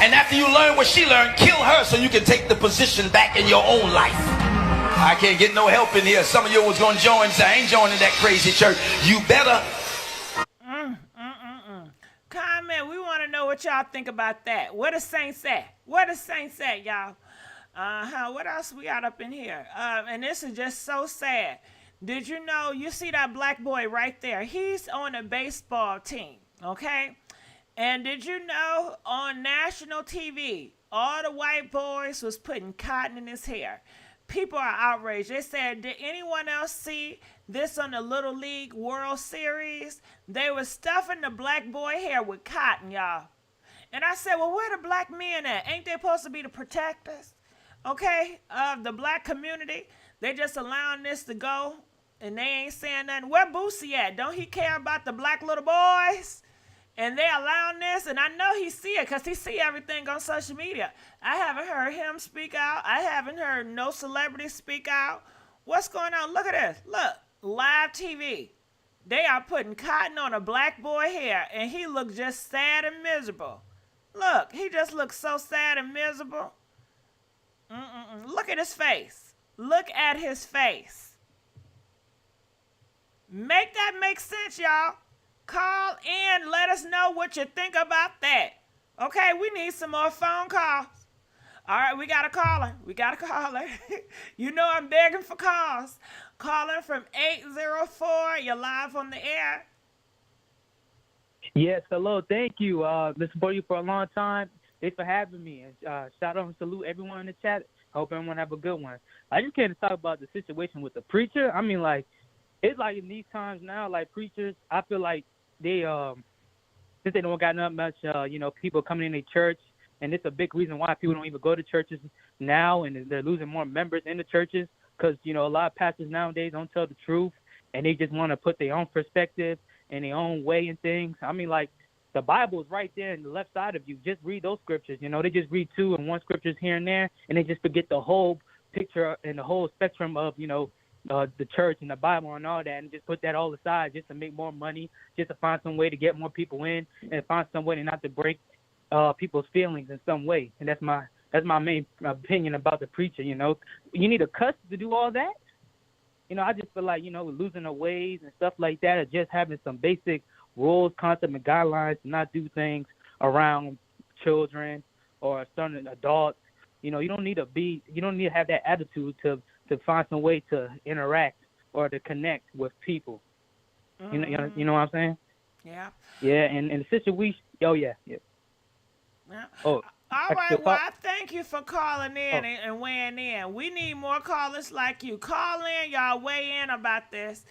And after you learn what she learned, kill her so you can take the position back in your own life. I can't get no help in here. Some of you was going to join, say, I ain't joining that crazy church. You better.
Comment. We want to know what y'all think about that. What does Saint say? What does Saint say, y'all? What else we got up in here? And this is just so sad. Did you know, you see that black boy right there? He's on a baseball team, okay? And did you know on national TV, all the white boys was putting cotton in his hair? People are outraged. They said, did anyone else see this on the Little League World Series? They were stuffing the black boy hair with cotton, y'all. And I said, well, where the black men at? Ain't they supposed to be the protectors, okay, of the black community? They just allowing this to go, and they ain't saying nothing. Where Boosie at? Don't he care about the black little boys? And they allowing this, and I know he see it because he see everything on social media. I haven't heard him speak out. I haven't heard no celebrity speak out. What's going on? Look at this. Look, live TV. They are putting cotton on a black boy hair, and he looks just sad and miserable. Look, he just looks so sad and miserable. Look at his face. Look at his face. Make that make sense, y'all. Call in. Let us know what you think about that. Okay, we need some more phone calls. All right, we got a caller. You know I'm begging for calls. Calling from 804. You're live on the air.
Yes, hello. Thank you. Been supporting you for a long time. Thanks for having me. And shout out and salute everyone in the chat. Hope everyone have a good one. I just came to talk about the situation with the preacher. I mean, like, it's like in these times now, like preachers, I feel like they since they don't got that much people coming in their church, and it's a big reason why people don't even go to churches now, and they're losing more members in the churches because a lot of pastors nowadays don't tell the truth, and they just want to put their own perspective and their own way in things. I mean, like, the Bible is right there on the left side of you. Just read those scriptures. They just read 2 and 1 scriptures here and there, and they just forget the whole picture and the whole spectrum of the church and the Bible and all that, and just put that all aside just to make more money, just to find some way to get more people in, and find some way to not to break people's feelings in some way. And that's my main opinion about the preacher. You need a cuss to do all that. I just feel like losing the ways and stuff like that, or just having some basic rules, concepts, and guidelines to not do things around children or certain adults. You don't need to have that attitude to find some way to interact or to connect with people. Mm-hmm. You know what I'm saying? Yeah. Yeah, and the situation. Oh yeah.
Oh. All right, well, I thank you for calling in and weighing in. We need more callers like you. Call in, y'all weigh in about this,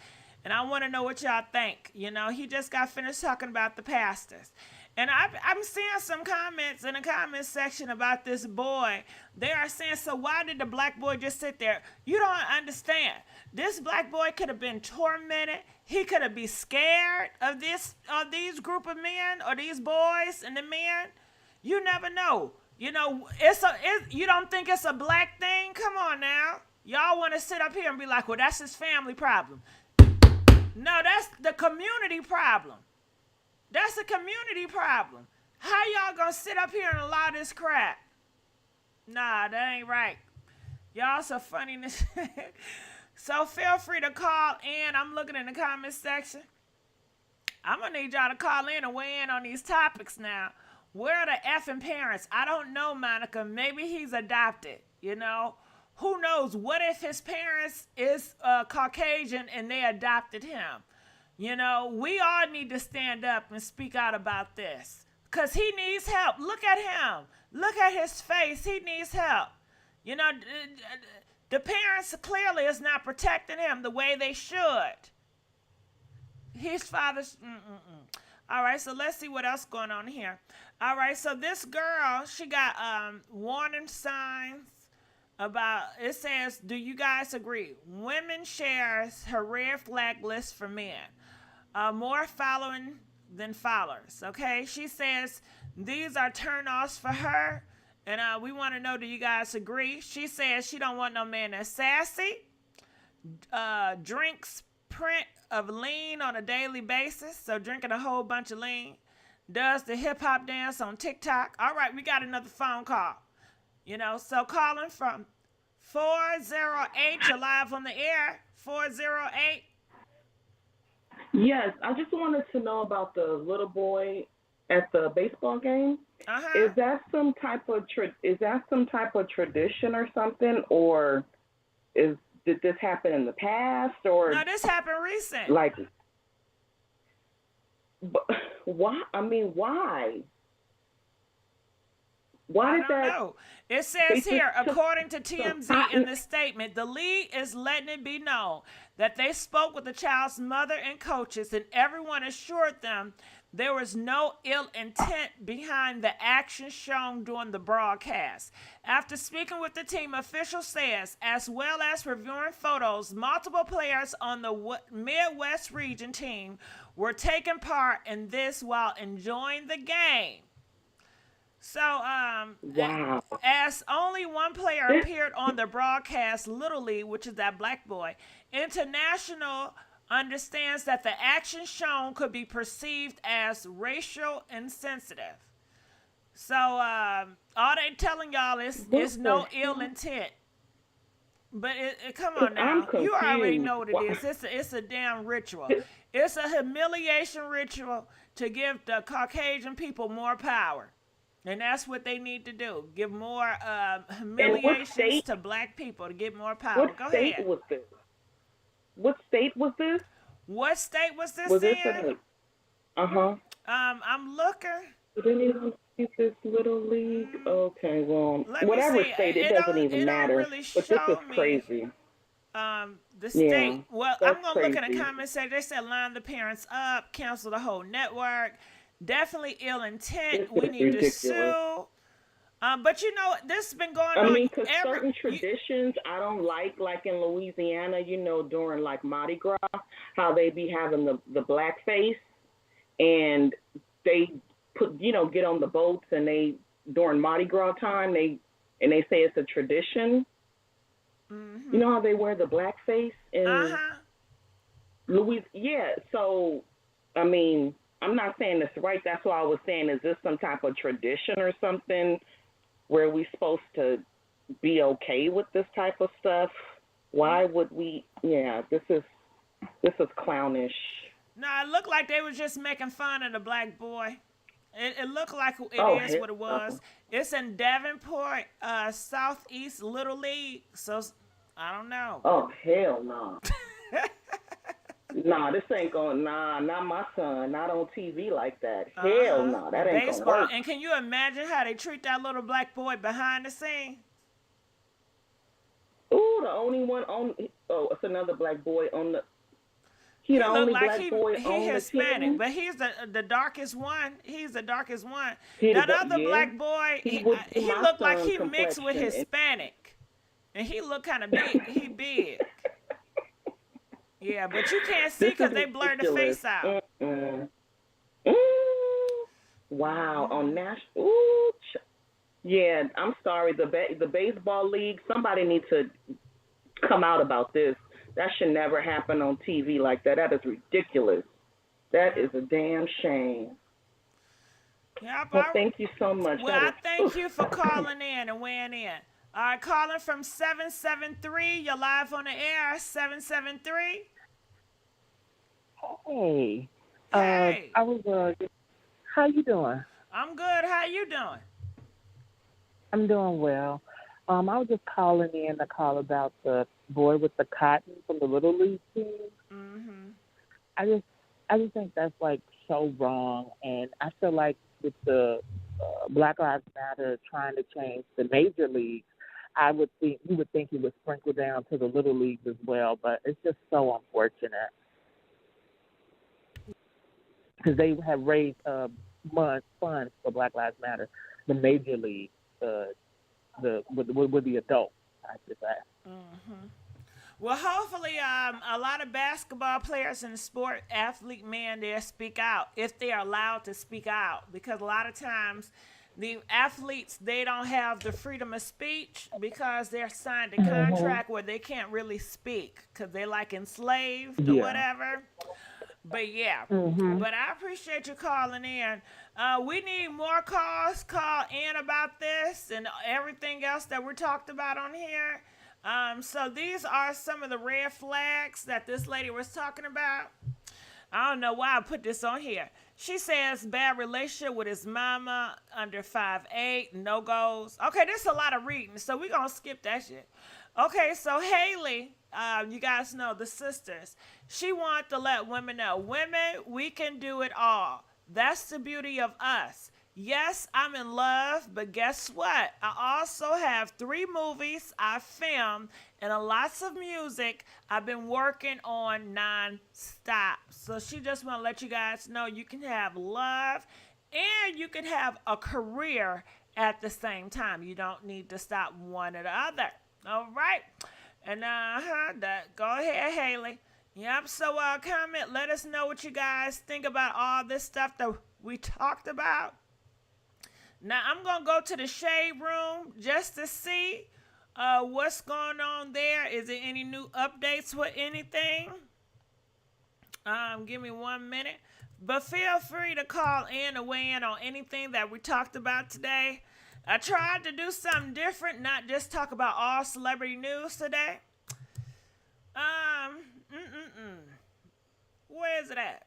and I want to know what y'all think. He just got finished talking about the pastors. And I'm seeing some comments in the comment section about this boy. They are saying, so why did the black boy just sit there? You don't understand. This black boy could have been tormented. He could have been scared of these group of men or these boys and the men. You never know. You know, you don't think it's a black thing? Come on now. Y'all want to sit up here and be like, well, that's his family problem. No, that's the community problem. That's a community problem. How y'all gonna sit up here and allow this crap? Nah, that ain't right. Y'all so funny. So feel free to call in. I'm looking in the comment section. I'm gonna need y'all to call in and weigh in on these topics now. Where are the effing parents? I don't know, Monica. Maybe he's adopted, you know? Who knows? What if his parents is Caucasian and they adopted him? You know, we all need to stand up and speak out about this. Because he needs help. Look at him. Look at his face. He needs help. You know, the parents clearly is not protecting him the way they should. His father's... All right, so let's see what else going on here. All right, so this girl, she got warning signs about, it says, do you guys agree? Women shares her red flag list for men. More following than followers, okay? She says these are turn-offs for her, and we want to know, do you guys agree? She says she don't want no man that's sassy, drinks print of lean on a daily basis, so drinking a whole bunch of lean, does the hip-hop dance on TikTok. All right, we got another phone call. You know, so calling from 408, you're live on the air, 408.
Yes, I just wanted to know about the little boy at the baseball game.
Uh-huh.
Is that some type of tradition or something, or did this happen in the past, or
No, this happened recent.
like, why? I mean, why? Why
I
did
don't
that?
know. It says here, according to TMZ in the statement, the league is letting it be known that they spoke with the child's mother and coaches, and everyone assured them there was no ill intent behind the action shown during the broadcast. After speaking with the team, official says, as well as reviewing photos, multiple players on the Midwest region team were taking part in this while enjoying the game. So,
Wow.
as only one player appeared on the broadcast, Little League, which is that black boy, International understands that the action shown could be perceived as racial insensitive. So, all they telling y'all is no ill intent. But come on now, you already know what it is. It's a damn ritual. It's a humiliation ritual to give the Caucasian people more power. And that's what they need to do. Give more humiliations to black people to get more power. Go ahead.
Was this? What state was this?
What state was this
Was this
in? I'm looking.
Did anyone see this Little League? Okay, well,
Let me
whatever
see.
state, it doesn't even matter.
Really
but this
show
is crazy.
The state.
Yeah,
Well,
that's
I'm going to look at the
crazy.
comments section. They said line the parents up, cancel the whole network. Definitely ill intent.
This
We
is
need
ridiculous.
to sue. But you know, this has been going on.
I mean, because certain traditions I don't like in Louisiana, you know, during like Mardi Gras, how they be having the blackface, and they put, you know, get on the boats, and they during Mardi Gras time they say it's a tradition.
Mm-hmm.
You know how they wear the blackface in Louisiana? Yeah. So, I mean, I'm not saying it's right. That's why I was saying, is this some type of tradition or something where we supposed to be okay with this type of stuff? Why would we? Yeah, this is clownish.
No, it looked like they was just making fun of the black boy. It looked like it is what it was. It's in Davenport, Southeast Little League. So I don't know.
Oh, hell no. Nah, this ain't going. Nah, not my son. Not on TV like that. Hell no, that ain't gonna work.
And can you imagine how they treat that little black boy behind the scene?
Ooh, the only one on. Oh, it's another black boy on the. He the
He look
only
like
black boy
he
on the
Hispanic,
team.
but he's the darkest one. He's the darkest one.
He
That
the,
other
yeah.
black boy,
He would be
he
my
looked like
son
he mixed with
complexion.
Hispanic, and he looked kind of big. He big. Yeah, but you can't see
This is
because they blurred the
ridiculous.
face out.
Wow, on national. Ooh, yeah, I'm sorry. The baseball league. Somebody needs to come out about this. That should never happen on TV like that. That is ridiculous. That is a damn shame.
Yep,
Well, thank you so much.
Well, I thank you for calling in and weighing in. All right, calling from 773. You're live on the air. 773.
Hey.
Hey.
I was how you doing?
I'm good. How you doing?
I'm doing well. I was just calling in to call about the boy with the cotton from the Little League team.
Mm-hmm.
I just think that's like so wrong, and I feel like with the Black Lives Matter trying to change the major leagues, you would think it would sprinkle down to the Little Leagues as well, but it's just so unfortunate because they have raised funds for Black Lives Matter, the major league, with the adults, I should say.
Mm-hmm. Well, hopefully, a lot of basketball players in the sport, athlete men, they'll speak out if they are allowed to speak out. Because a lot of times, the athletes, they don't have the freedom of speech because they're signed a contract where they can't really speak because they're like enslaved or whatever. But yeah, but I appreciate you calling in. We need more calls. Call in about this and everything else that we talked about on here. So these are some of the red flags that this lady was talking about. I don't know why I put this on here. She says bad relationship with his mama, under 5'8", no goals. Okay, this is a lot of reading, so we're going to skip that shit. Okay, so Haley, you guys know the sisters. She wanted to let women know, women, we can do it all. That's the beauty of us. Yes, I'm in love, but guess what? I also have 3 movies I filmed and lots of music I've been working on non-stop. So she just want to let you guys know you can have love and you can have a career at the same time. You don't need to stop one or the other. All right? And go ahead, Haley. Yep, so comment, let us know what you guys think about all this stuff that we talked about. Now, I'm going to go to the shade room just to see what's going on there. Is there any new updates with anything? Give me 1 minute. But feel free to call in or weigh in on anything that we talked about today. I tried to do something different, not just talk about all celebrity news today. Where is it at?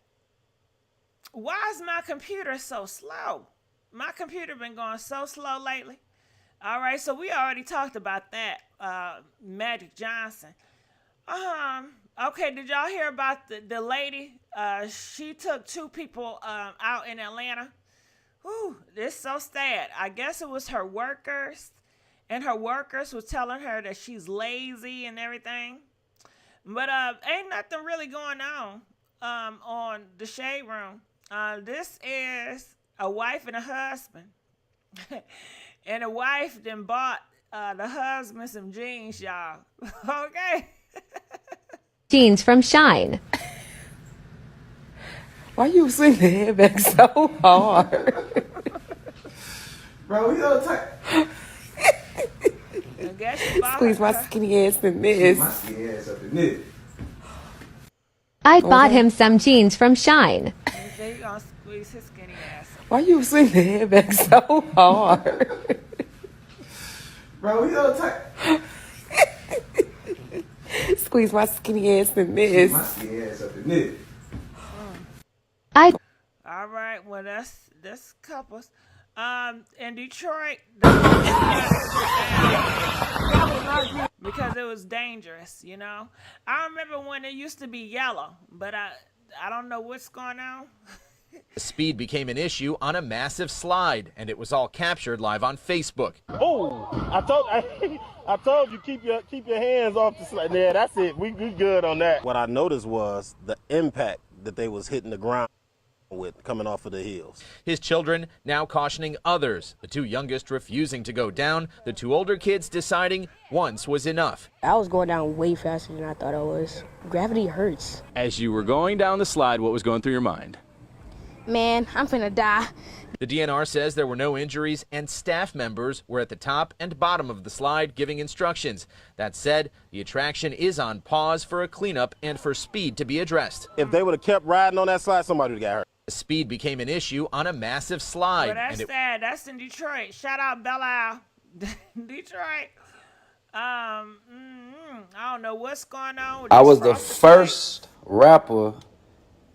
Why is my computer so slow? My computer been going so slow lately. All right, so we already talked about that, Magic Johnson. Okay, did y'all hear about the lady? She took 2 people out in Atlanta. Whew, this is so sad. I guess it was her workers, and her workers was telling her that she's lazy and everything. But ain't nothing really going on the shade room. This is a wife and a husband. And the wife then bought the husband some jeans, y'all. Okay?
Jeans from Shine.
Why you swing the head back so hard? Bro, we don't talk. Squeeze my skinny ass in this. My skinny ass up in this.
I bought him some jeans from Shine.
They gonna squeeze his skinny ass.
Why you swing the head back so hard? Bro, we don't talk. Squeeze my skinny ass in this. My skinny ass up in this.
All right, well that's couples. In Detroit, because it was dangerous, you know. I remember when it used to be yellow, but I don't know what's going on.
Speed became an issue on a massive slide, and it was all captured live on Facebook.
Oh, I told you keep your hands off the slide. Yeah, that's it. We good on that. What I noticed was the impact that they was hitting the ground with coming off of the hills.
His children now cautioning others, the two youngest refusing to go down, the two older kids deciding once was enough.
I was going down way faster than I thought I was. Gravity hurts.
As you were going down the slide, what was going through your mind?
Man, I'm finna die.
The DNR says there were no injuries and staff members were at the top and bottom of the slide giving instructions. That said, the attraction is on pause for a cleanup and for Speed to be addressed.
If they would have kept riding on that slide, somebody would have got hurt.
Speed became an issue on a massive slide.
Well, that's sad. That's in Detroit. Shout out Belle Isle, Detroit. I don't know what's going on with
I was the first rapper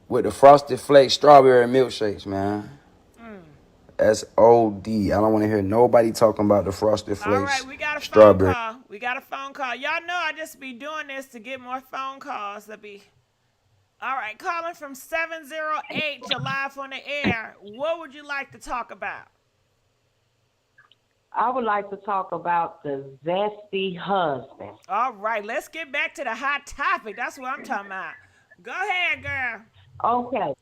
with the Frosted Flakes strawberry milkshakes, man. That's OD. I don't want to hear nobody talking about the Frosted Flakes.
All right, we got a
strawberry.
phone call. We got a phone call. Y'all know I just be doing this to get more phone calls. All right, calling from 708. You're live on the air. What would you like to talk about?
I would like to talk about the zesty husband.
All right, let's get back to the hot topic. That's what I'm talking about. Go ahead, girl.
Okay.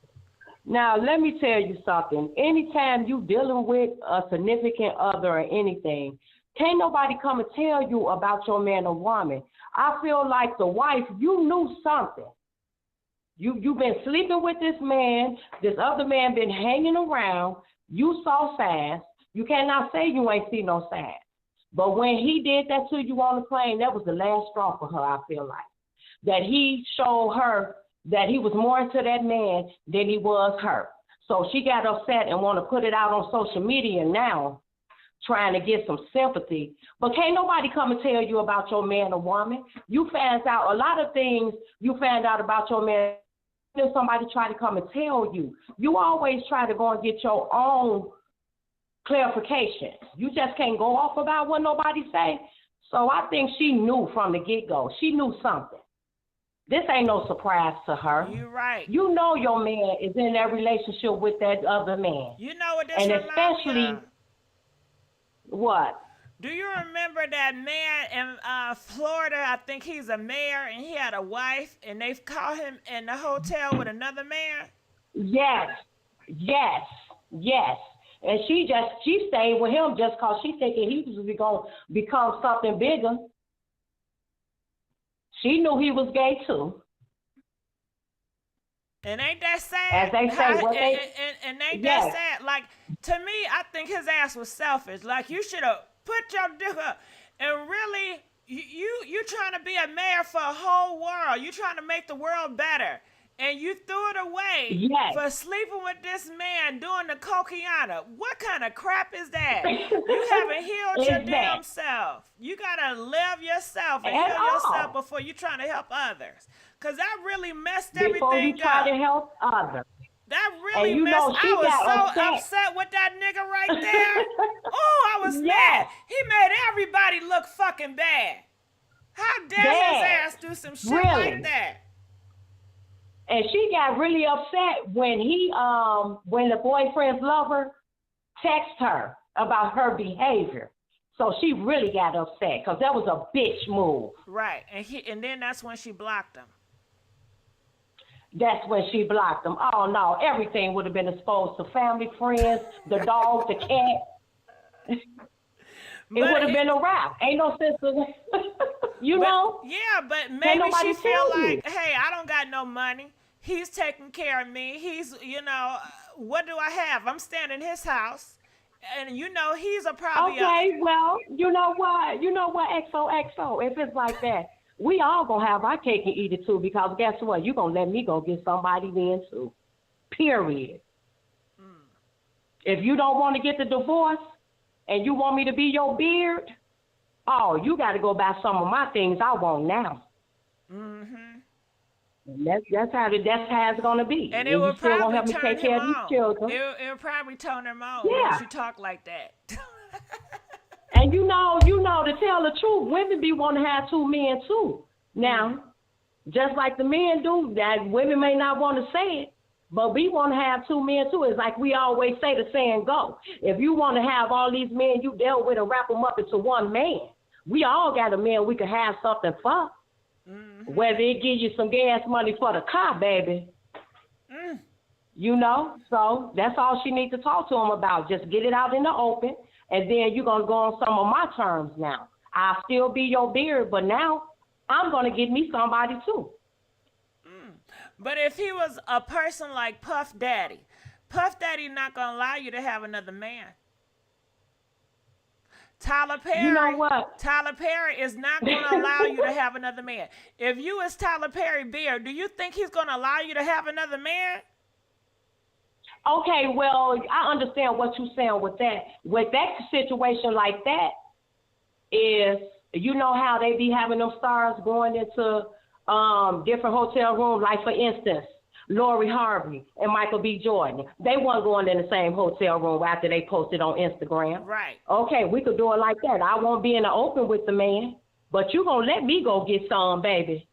Now, let me tell you something. Anytime you dealing with a significant other or anything, can't nobody come and tell you about your man or woman. I feel like the wife, you knew something. You've been sleeping with this man. This other man been hanging around. You saw signs. You cannot say you ain't see no signs. But when he did that to you on the plane, that was the last straw for her, I feel like. That he showed her that he was more into that man than he was her. So she got upset and want to put it out on social media now, trying to get some sympathy. But can't nobody come and tell you about your man or woman. You find out a lot of things you find out about your man. If somebody try to come and tell you, you always try to go and get your own clarification. You just can't go off about what nobody say. So I think she knew from the get-go. She knew something. This ain't no surprise to her.
You're right.
You know your man is in that relationship with that other man.
You know what this
and
reminds
especially
me of?
What?
Do you remember that man in Florida? I think he's a mayor, and he had a wife, and they caught him in the hotel with another man?
Yes. And she stayed with him just because she thinking he was going to become something bigger. She knew he was gay too.
And ain't that sad?
As they say,
and ain't that sad? Like, to me, I think his ass was selfish. Like, you should have put your dick up. And really, you trying to be a mayor for a whole world. You trying to make the world better. And you threw it away for sleeping with this man doing the coquiana. What kind of crap is that? You haven't healed your damn self. You got to live yourself and heal yourself before you trying to help others. Because that really messed everything up.
Before you try to help others.
That really messed. I was so upset with that nigga right there. Oh, I was mad. He made everybody look fucking bad. How dare his ass do some shit like that?
And she got really upset when when the boyfriend's lover texted her about her behavior. So she really got upset because that was a bitch move.
Right, and then that's when she blocked him.
That's when she blocked him. Oh no, everything would have been exposed to family, friends, the dog, the cat. It would have been a wrap. Ain't no sense of know?
Yeah, but maybe she feel like, hey, I don't got no money. He's taking care of me. He's, what do I have? I'm staying in his house. And, he's probably
okay, well, you know what, XOXO, if it's like that, we all going to have our cake and eat it too, because guess what? You're going to let me go get somebody then too. Period. If you don't want to get the divorce and you want me to be your beard, you got to go buy some of my things I want now.
Mm-hmm.
And that's how it's gonna be.
And it will probably
help me take care of these children.
It will probably turn them on when you talk like that.
And to tell the truth, women be wanting to have two men too. Now, just like the men do, that women may not want to say it, But we want to have two men too. It's like we always say, the saying go. If you want to have all these men you dealt with and wrap them up into one man, we all got a man we can have something for. Whether it gives you some gas money for the car, baby. You know, so that's all she needs to talk to him about. Just get it out in the open, and then you're going to go on some of my terms now. I'll still be your beard, but now I'm going to get me somebody too.
But if he was a person like Puff Daddy not going to allow you to have another man. Tyler Perry,
you know what?
Tyler Perry is not going to allow you to have another man. If you is Tyler Perry beard, do you think he's going to allow you to have another man?
Okay, well, I understand what you're saying with that. With that situation like that is, you know how they be having them stars going into different hotel rooms, like for instance, Lori Harvey and Michael B. Jordan. They weren't going in the same hotel room after they posted on Instagram.
Right.
Okay, we could do it like that. I won't be in the open with the man, but you going to let me go get some, baby.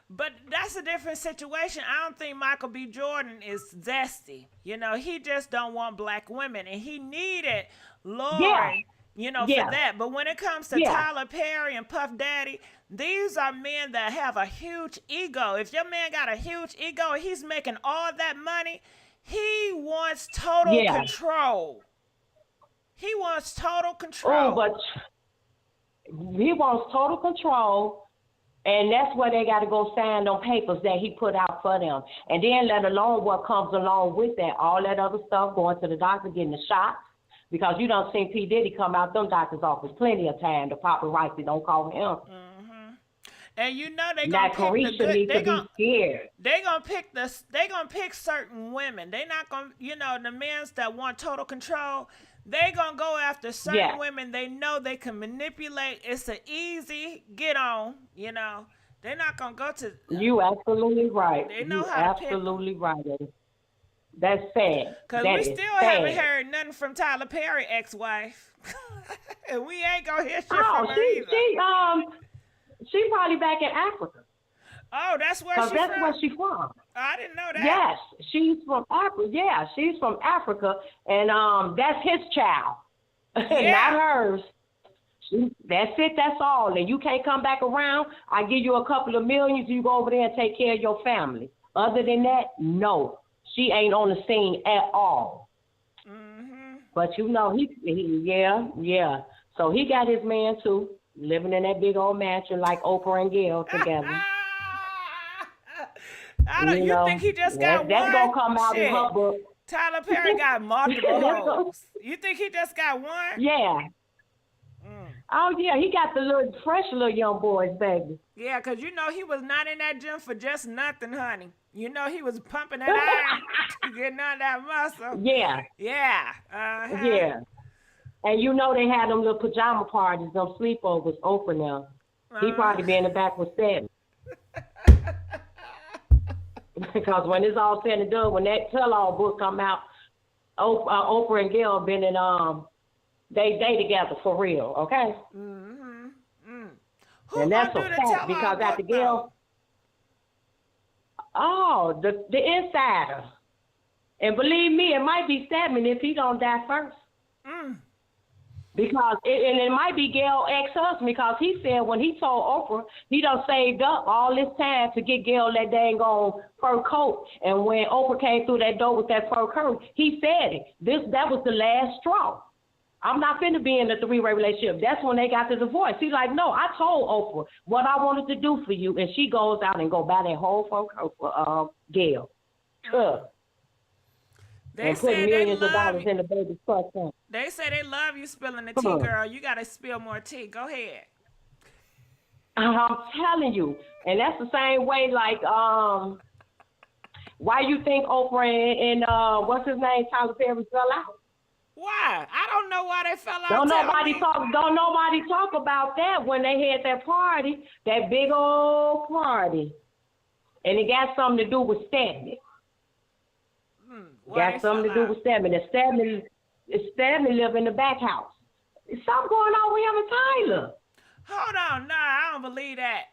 But that's a different situation. I don't think Michael B. Jordan is zesty. You know, he just don't want black women, and he needed Lori, for that. But when it comes to Tyler Perry and Puff Daddy, these are men that have a huge ego. If your man got a huge ego and he's making all that money, he wants total control. He wants total control.
Oh, but he wants total control. And that's where they got to go sign on papers that he put out for them. And then let alone what comes along with that, all that other stuff, going to the doctor, getting the shots. Because you don't see P. Diddy come out them doctor's office plenty of time. The paparazzi don't call him.
And you know they gonna pick the good. They gonna pick certain women. They not gonna, the men that want total control. They gonna go after certain women they know they can manipulate. It's an easy get on. They're not gonna go to.
You absolutely right.
They know how to pick.
Absolutely right. That's sad.
Cause we still haven't heard nothing from Tyler Perry ex-wife, and we ain't gonna hear shit from her either.
She probably back in Africa.
Oh, that's where she's from?
That's where she's from.
I didn't know that.
Yes, she's from Africa. Yeah, she's from Africa, and that's his child, not hers. That's it. That's all. And you can't come back around. I give you a couple of millions. You go over there and take care of your family. Other than that, no. She ain't on the scene at all. But he So he got his man too. Living in that big old mansion like Oprah and Gail together.
You think he just got one?
That's going to come out in her book.
Tyler Perry got multiple hoes. You think he just got one?
Yeah. Oh, yeah, he got the little fresh little young boys, baby.
Yeah, because he was not in that gym for just nothing, honey. He was pumping that iron, getting on that muscle.
Yeah.
Yeah.
Yeah. And they had them little pajama parties, them sleepovers, Oprah now. He probably be in the back with Stan. Because when it's all said and done, when that tell-all book come out, Oprah and Gail been in, they together for real, okay? And that's a fact, because after Gail, the insider. And believe me, it might be Stedman if he don't die first. Because it might be Gail ex-husband, because he said when he told Oprah he done saved up all this time to get Gail that dang on fur coat, and when Oprah came through that door with that fur coat, he said it. That was the last straw. I'm not finna be in a three-way relationship. That's when they got the divorce. He's like, no, I told Oprah what I wanted to do for you, and she goes out and go buy that whole fur coat for Gail.
They
and put millions of dollars in the baby's trust fund.
They say they love you spilling the tea, girl. You got to spill more tea. Go ahead.
I'm telling you. And that's the same way, like, why you think Oprah and what's his name, Tyler Perry fell out?
Why? I don't know why they fell out.
Don't nobody talk about that when they had that party, that big old party. And it got something to do with Stedman. Got something to do with Stedman. And Stedman live in the back house. There's something going on with him and Tyler.
Hold on. Nah, I don't believe that.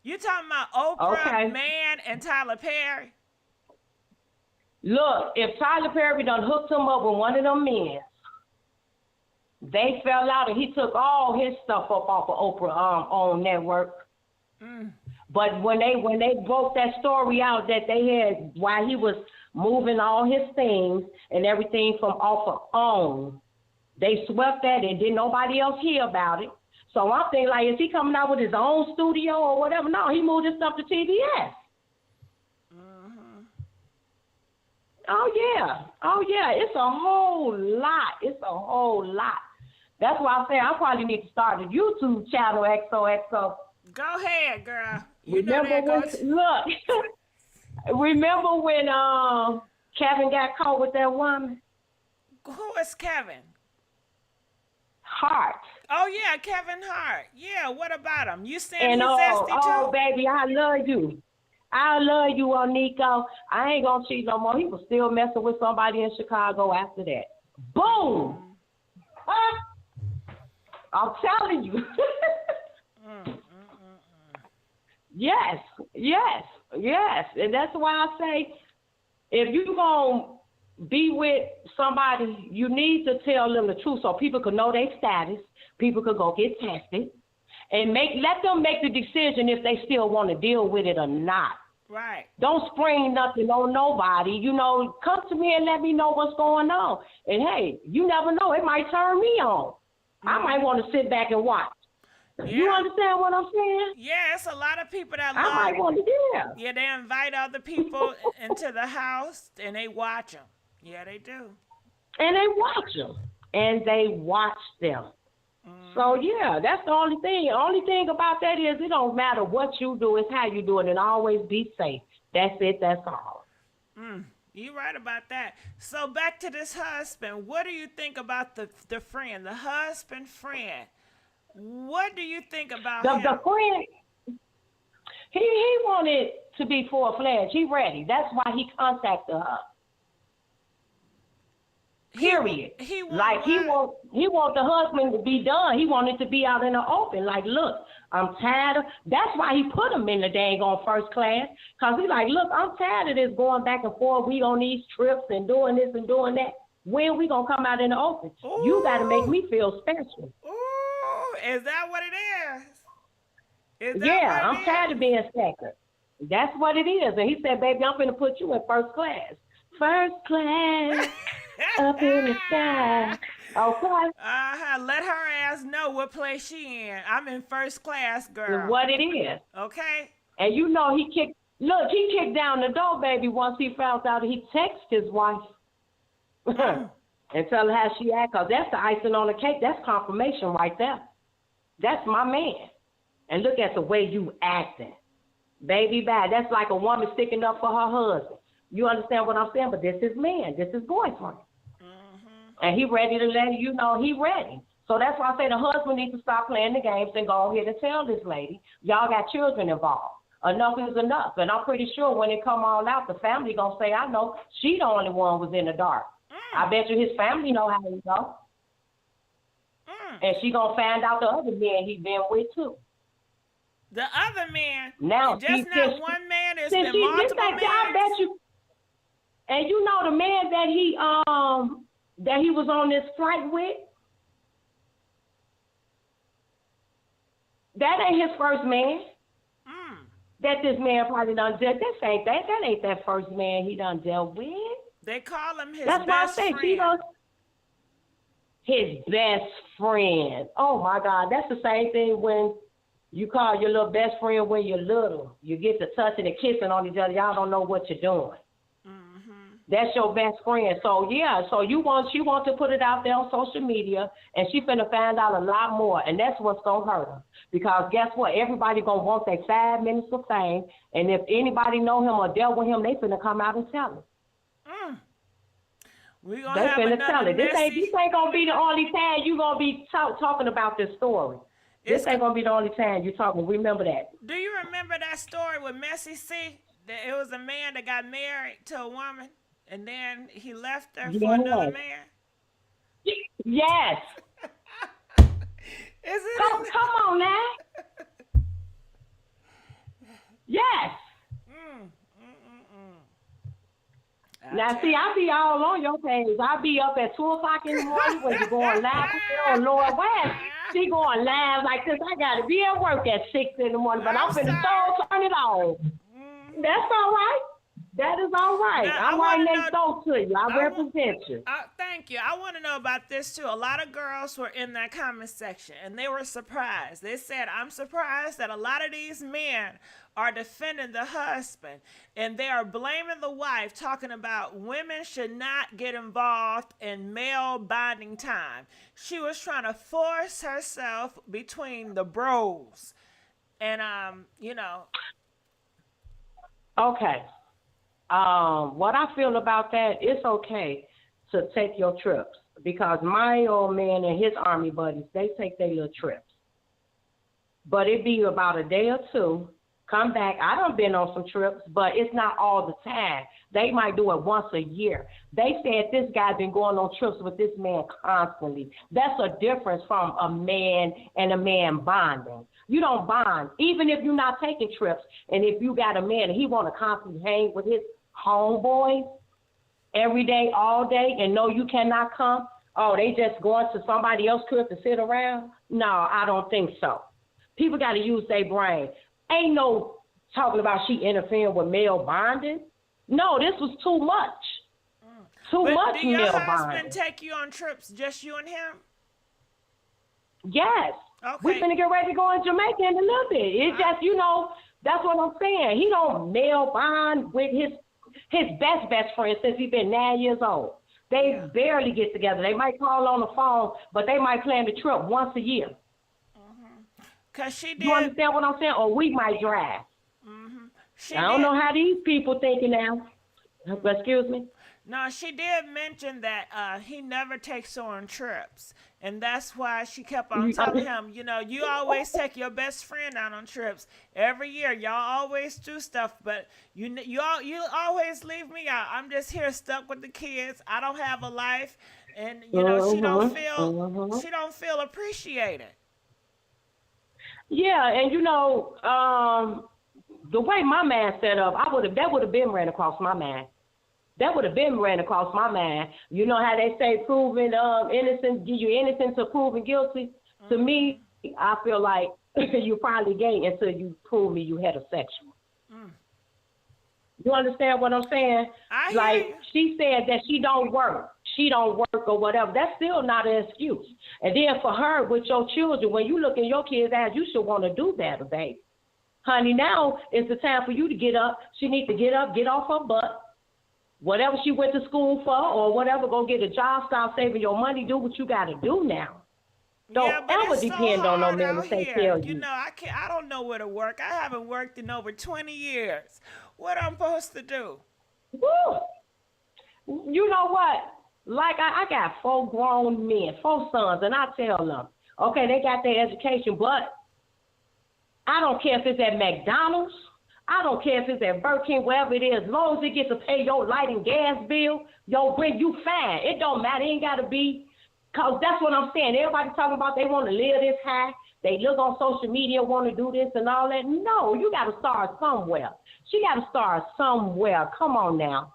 You talking about Oprah, Man, and Tyler Perry?
Look, if Tyler Perry done hooked him up with one of them men, they fell out and he took all his stuff up off of Oprah own network. But when they broke that story out that they had while he was moving all his things and everything from off of OWN, they swept that and didn't nobody else hear about it. So I'm thinking, like, is he coming out with his own studio or whatever? No, he moved his stuff to TBS. Oh yeah, it's a whole lot. That's why I say I probably need to start a YouTube channel, XOXO.
Go ahead, girl.
Remember when Kevin got caught with that woman?
Who is Kevin?
Hart.
Oh yeah, Kevin Hart. Yeah, what about him? You saying
And
he's zesty too?
oh baby, I love you. I love you, Nico. I ain't gonna cheat no more. He was still messing with somebody in Chicago after that. Boom! I'm telling you. Yes. And that's why I say, if you gonna be with somebody, you need to tell them the truth so people can know their status. People could go get tested. And let them make the decision if they still want to deal with it or not.
Right.
Don't spring nothing on nobody. You know, come to me and let me know what's going on. And hey, you never know. It might turn me on. I might want to sit back and watch. Yeah. You understand what I'm saying?
Yeah, it's a lot of people that
I might want to do that.
Yeah, they invite other people into the house and they watch them. Yeah, they do.
And they watch them. And they watch them. So, yeah, that's the only thing. The only thing about that is it don't matter what you do, it's how you do it, and always be safe. That's it, that's all.
You're right about that. So, back to this husband. What do you think about the friend, the husband friend? What do you think about him?
The friend, he wanted to be full-fledged. He ready. That's why he contacted her. Period. He want the husband to be done. He wanted to be out in the open. Like, look, I'm tired of. That's why he put him in the dang on first class. Cause he's like, look, I'm tired of this going back and forth. We on these trips and doing this and doing that. When we gonna come out in the open? Ooh. You got to make me feel special.
Ooh, is that what it is?
I'm tired of being second. That's what it is. And he said, baby, I'm gonna put you in first class. First class. Up in the sky. Okay.
Let her ass know what place she in. I'm in first class, girl.
What it is.
Okay.
And you know he kicked down the door, baby, once he found out he texted his wife. And tell her how she act, because that's the icing on the cake. That's confirmation right there. That's my man. And look at the way you acting. Baby, bad. That's like a woman sticking up for her husband. You understand what I'm saying? But this is man. This is boyfriend. And he ready to let you know he ready. So that's why I say the husband needs to stop playing the games and go ahead and tell this lady, y'all got children involved. Enough is enough. And I'm pretty sure when it come all out, the family going to say, I know she the only one was in the dark. I bet you his family know how he go. And she going to find out the other men he been with too.
The other man?
Now,
just not one man, it's been multiple men.
I bet you. And you know the man that he was on this flight with? That ain't his first man. That this man probably done dealt. That ain't that first man he done dealt with.
They call him his
That's
best
friend.
That's why I say
his best friend. Oh my God, that's the same thing when you call your little best friend when you're little. You get to touching and kissing on each other. Y'all don't know what you're doing. That's your best friend. So yeah, she want to put it out there on social media, and she finna find out a lot more, and that's what's gonna hurt her. Because guess what? Everybody gonna want their 5 minutes of fame, and if anybody know him or dealt with him, they finna come out and tell him.
We gonna have another
this ain't gonna be the only time you gonna be talking about this story. This ain't gonna be the only time you talking. Remember that.
Do you remember that story with Messy C? That it was a man that got married to a woman, and then he left her for another man?
Yes. Come on now. Yes. Now Now, see, I be all on your page. I be up at 2 o'clock in the morning when you're going live. Oh, Lord, where she going live like this? I got to be at work at 6 in the morning, but I'm finna turn it on. That's all right. That is all right.
Now,
I'm right next door to you. I represent you.
Thank you. I want to know about this too. A lot of girls were in that comment section and they were surprised. They said, I'm surprised that a lot of these men are defending the husband and they are blaming the wife, talking about women should not get involved in male bonding time. She was trying to force herself between the bros. And,
Okay. What I feel about that, it's okay to take your trips because my old man and his army buddies, they take their little trips. But it be about a day or two, come back. I done been on some trips, but it's not all the time. They might do it once a year. They said this guy's been going on trips with this man constantly. That's a difference from a man and a man bonding. You don't bond, even if you're not taking trips. And if you got a man and he want to constantly hang with his homeboys every day, all day, and know you cannot come, oh, they just going to somebody else's trip to sit around? No, I don't think so. People got to use their brain. Ain't no talking about she interfering with male bonding. No, this was too much. Too much
do your
male
husband
bonding.
take you on trips, just you and him?
Yes.
Okay.
We finna get ready to go in Jamaica in a little bit. It's just, that's what I'm saying. He don't male bond with his best friend since he's been 9 years old. They barely get together. They might call on the phone, but they might plan the trip once a year.
Cause she did.
You understand what I'm saying? Or we might drive. I don't know how these people thinking now. Excuse me?
No, she did mention that he never takes her on trips. And that's why she kept on telling him, you always take your best friend out on trips. Every year, y'all always do stuff, but you always leave me out. I'm just here stuck with the kids. I don't have a life. And, she don't feel appreciated.
Yeah, and the way my man set up, that would have been ran across my mind. That would have been ran across my mind. You know how they say proven innocent, give you innocent to proven guilty? To me, I feel like you probably gay until you prove me you heterosexual. You understand what I'm saying? She said that she don't work. She don't work or whatever. That's still not an excuse. And then for her, with your children, when you look in your kids' eyes, you should want to do better, baby. Honey, now is the time for you to get up. She needs to get up, get off her butt. Whatever she went to school for or whatever, go get a job, stop saving your money, do what you got to do now. Don't ever depend on no man to take care of you.
I don't know where to work. I haven't worked in over 20 years. What I'm supposed to do?
Woo! You know what? Like, I got 4 grown men, 4 sons, and I tell them, okay, they got their education, but I don't care if it's at McDonald's. I don't care if it's at Burger King, wherever it is. As long as it gets to pay your light and gas bill, your rent, you fine. It don't matter. It ain't got to be, because that's what I'm saying. Everybody talking about they want to live this high. They look on social media, want to do this and all that. No, you got to start somewhere. She got to start somewhere. Come on now.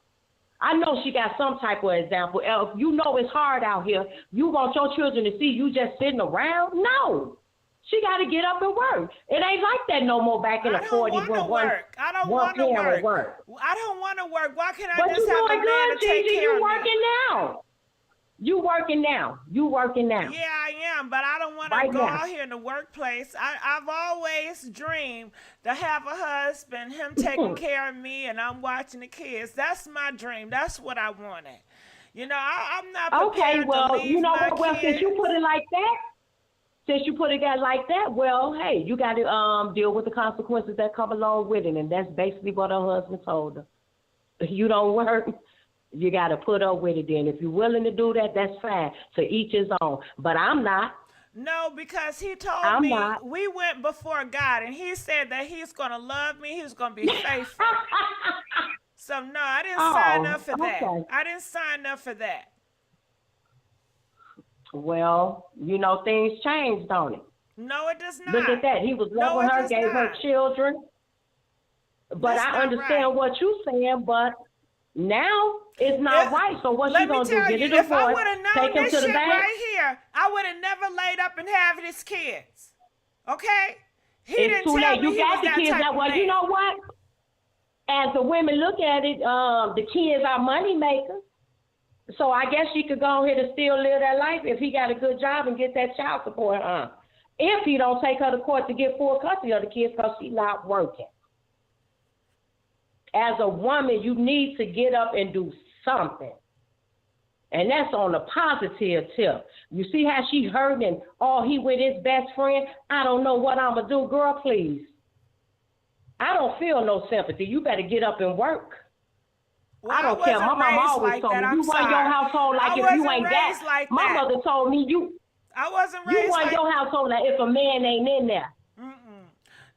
I know she got some type of example. If you know it's hard out here, you want your children to see you just sitting around? No. She got to get up and work. It ain't like that no more back in the 40s when
I don't want to work. I don't want to work. Why can't I just have a man to take care of me?
You working now. You working now.
Yeah, I am, but I don't want to go out here in the workplace. I've always dreamed to have a husband, him taking care of me, and I'm watching the kids. That's my dream. That's what I wanted. I'm not prepared to leave
you know
my
what? Well,
kids.
since you put it like that, well, hey, you got to deal with the consequences that come along with it, and that's basically what her husband told her. If you don't work, you got to put up with it then. If you're willing to do that, that's fine. To each his own. But I'm not.
No, because he told me we went before God, and he said that he's going to love me. He's going to be faithful. So, no, I didn't sign up for that. I didn't sign up for that.
Well, things change, don't it?
No, it does not.
Look at that. He was loving her, gave her children. But I understand what you're saying, but Now it's not right. So what she gonna do? Get a divorce?
If I would have known
take him
this
to the
shit
bank?
right here, I would have never laid up and have his kids. Okay? He
It's
didn't
too
tell
late.
me
You
he
got
was
the
that
kids
type
now.
of
Well,
man.
you know what? As the women look at it, the kids are money makers. So I guess she could go ahead and still live that life if he got a good job and get that child support. If he don't take her to court to get full custody of the kids because she's not working. As a woman, you need to get up and do something. And that's on a positive tip. You see how she hurting? Oh, he with his best friend? I don't know what I'm going to do. Girl, please. I don't feel no sympathy. You better get up and work.
Well,
I don't care. My mama always told me, you run your household like if you ain't that.
Like
my mother told me,
I wasn't raised
you run your household like if a man ain't in there.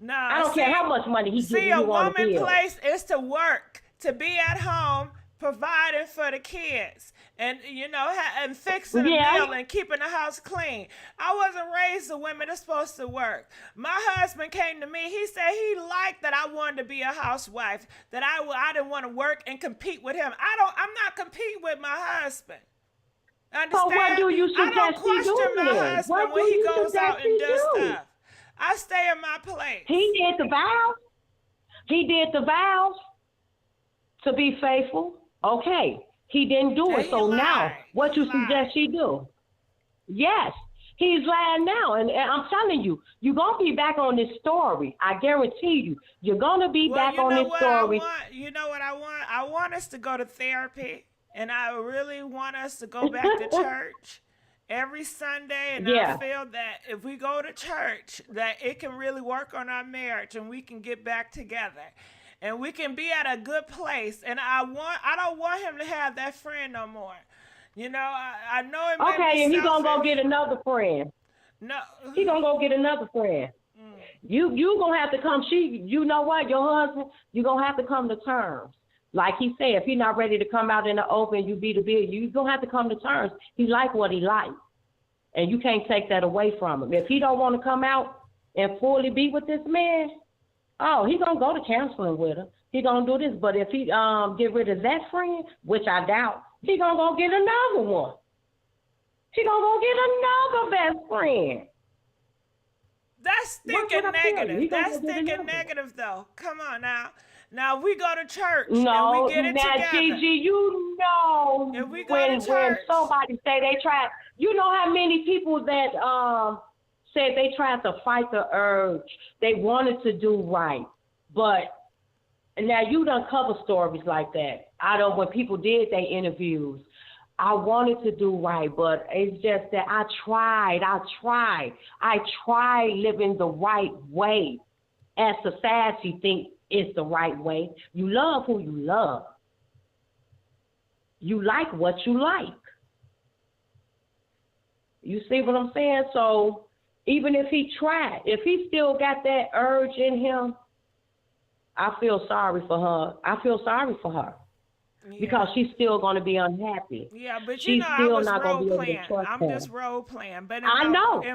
Nah,
I don't care how much money he gives you on the bill.
See, a woman's place is to work, to be at home, providing for the kids, and and fixing a meal and keeping the house clean. I wasn't raised a woman that's supposed to work. My husband came to me. He said he liked that I wanted to be a housewife, that I didn't want to work and compete with him. I'm not competing with my husband. Understand?
So what do you suggest
I don't question my husband when he goes out and does stuff. I stay in my place.
He did the vows. He did the vows to be faithful. Okay. He didn't do it. So now, what you suggest she do? Yes. He's lying now. And I'm telling you, you're going to be back on this story. I guarantee you. You're going to be back on this story.
You know what I want? I want us to go to therapy. And I really want us to go back to church every Sunday. And I feel that if we go to church, that it can really work on our marriage and we can get back together. And we can be at a good place. And I don't want him to have that friend no more. I know it may
okay,
be
and he's going to
selfish.
go get another friend.
No.
He's going to go get another friend. You going to have to come. You know what? Your husband, you're going to have to come to terms. Like he said, if he's not ready to come out in the open, you be the bill, you're going to have to come to terms. He like what he likes. And you can't take that away from him. If he don't want to come out and fully be with this man, he going to go to counseling with her. He going to do this. But if he get rid of that friend, which I doubt, he going to go get another one. He going to go get another best friend.
That's thinking negative. That's thinking negative, though. Come on now. Now we go to church and we get it together.
Gigi, you know,
if we go to church,
when somebody say they tried, you know how many people that said they tried to fight the urge, they wanted to do right, but now you done cover stories like that. I don't. When people did their interviews, I wanted to do right, but it's just that I tried living the right way, as society thinks is the right way. You love who you love. You like what you like. You see what I'm saying? So even if he tried, if he still got that urge in him, I feel sorry for her. I feel sorry for her. Yeah. Because she's still going to be unhappy.
Yeah, but
she's
I was role playing. I'm just role playing. But in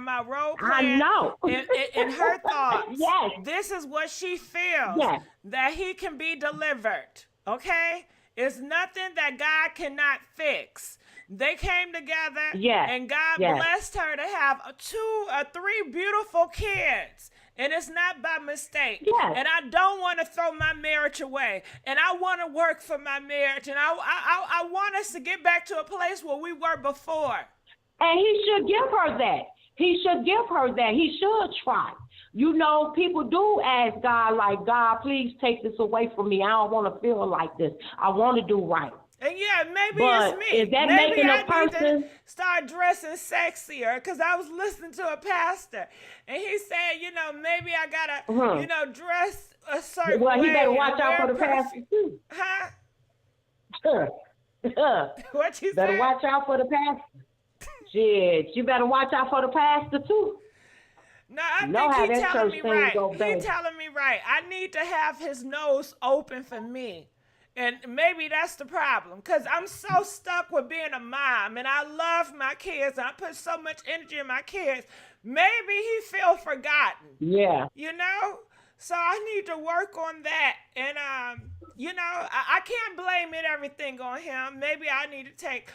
my role playing,
I know.
in her thoughts,
yes.
This is what she feels, that he can be delivered, okay? It's nothing that God cannot fix. They came together, and God blessed her to have 2 or 3 beautiful kids. And it's not by mistake.
Yes.
And I don't want to throw my marriage away. And I want to work for my marriage. And I want us to get back to a place where we were before.
And he should give her that. He should give her that. He should try. You know, people do ask God, like, God, please take this away from me. I don't want to feel like this. I want to do right.
And maybe
but
it's me.
Is that
maybe
making
I
a person
need to start dressing sexier? Because I was listening to a pastor, and he said, maybe I gotta, dress a certain way.
Well, he better watch out for the pastor too.
Huh? What you
better
say?
Watch out for the pastor. Shit, you better watch out for the pastor too.
No, I think he's telling me right. He's telling me right. I need to have his nose open for me. And maybe that's the problem, because I'm so stuck with being a mom, and I love my kids, and I put so much energy in my kids. Maybe he feels forgotten.
Yeah.
So I need to work on that. And you know, I can't blame everything on him. Maybe I need to take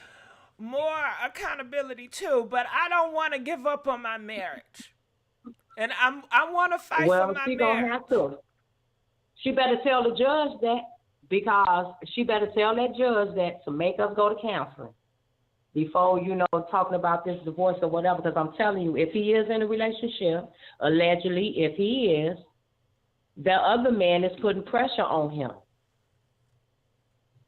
more accountability too. But I don't want to give up on my marriage. And I want to fight for my
she
marriage.
gonna have to. She better tell the judge that, because she better tell that judge that to make us go to counseling before, you know, talking about this divorce or whatever. Because I'm telling you, if he is in a relationship, allegedly, if he is, the other man is putting pressure on him.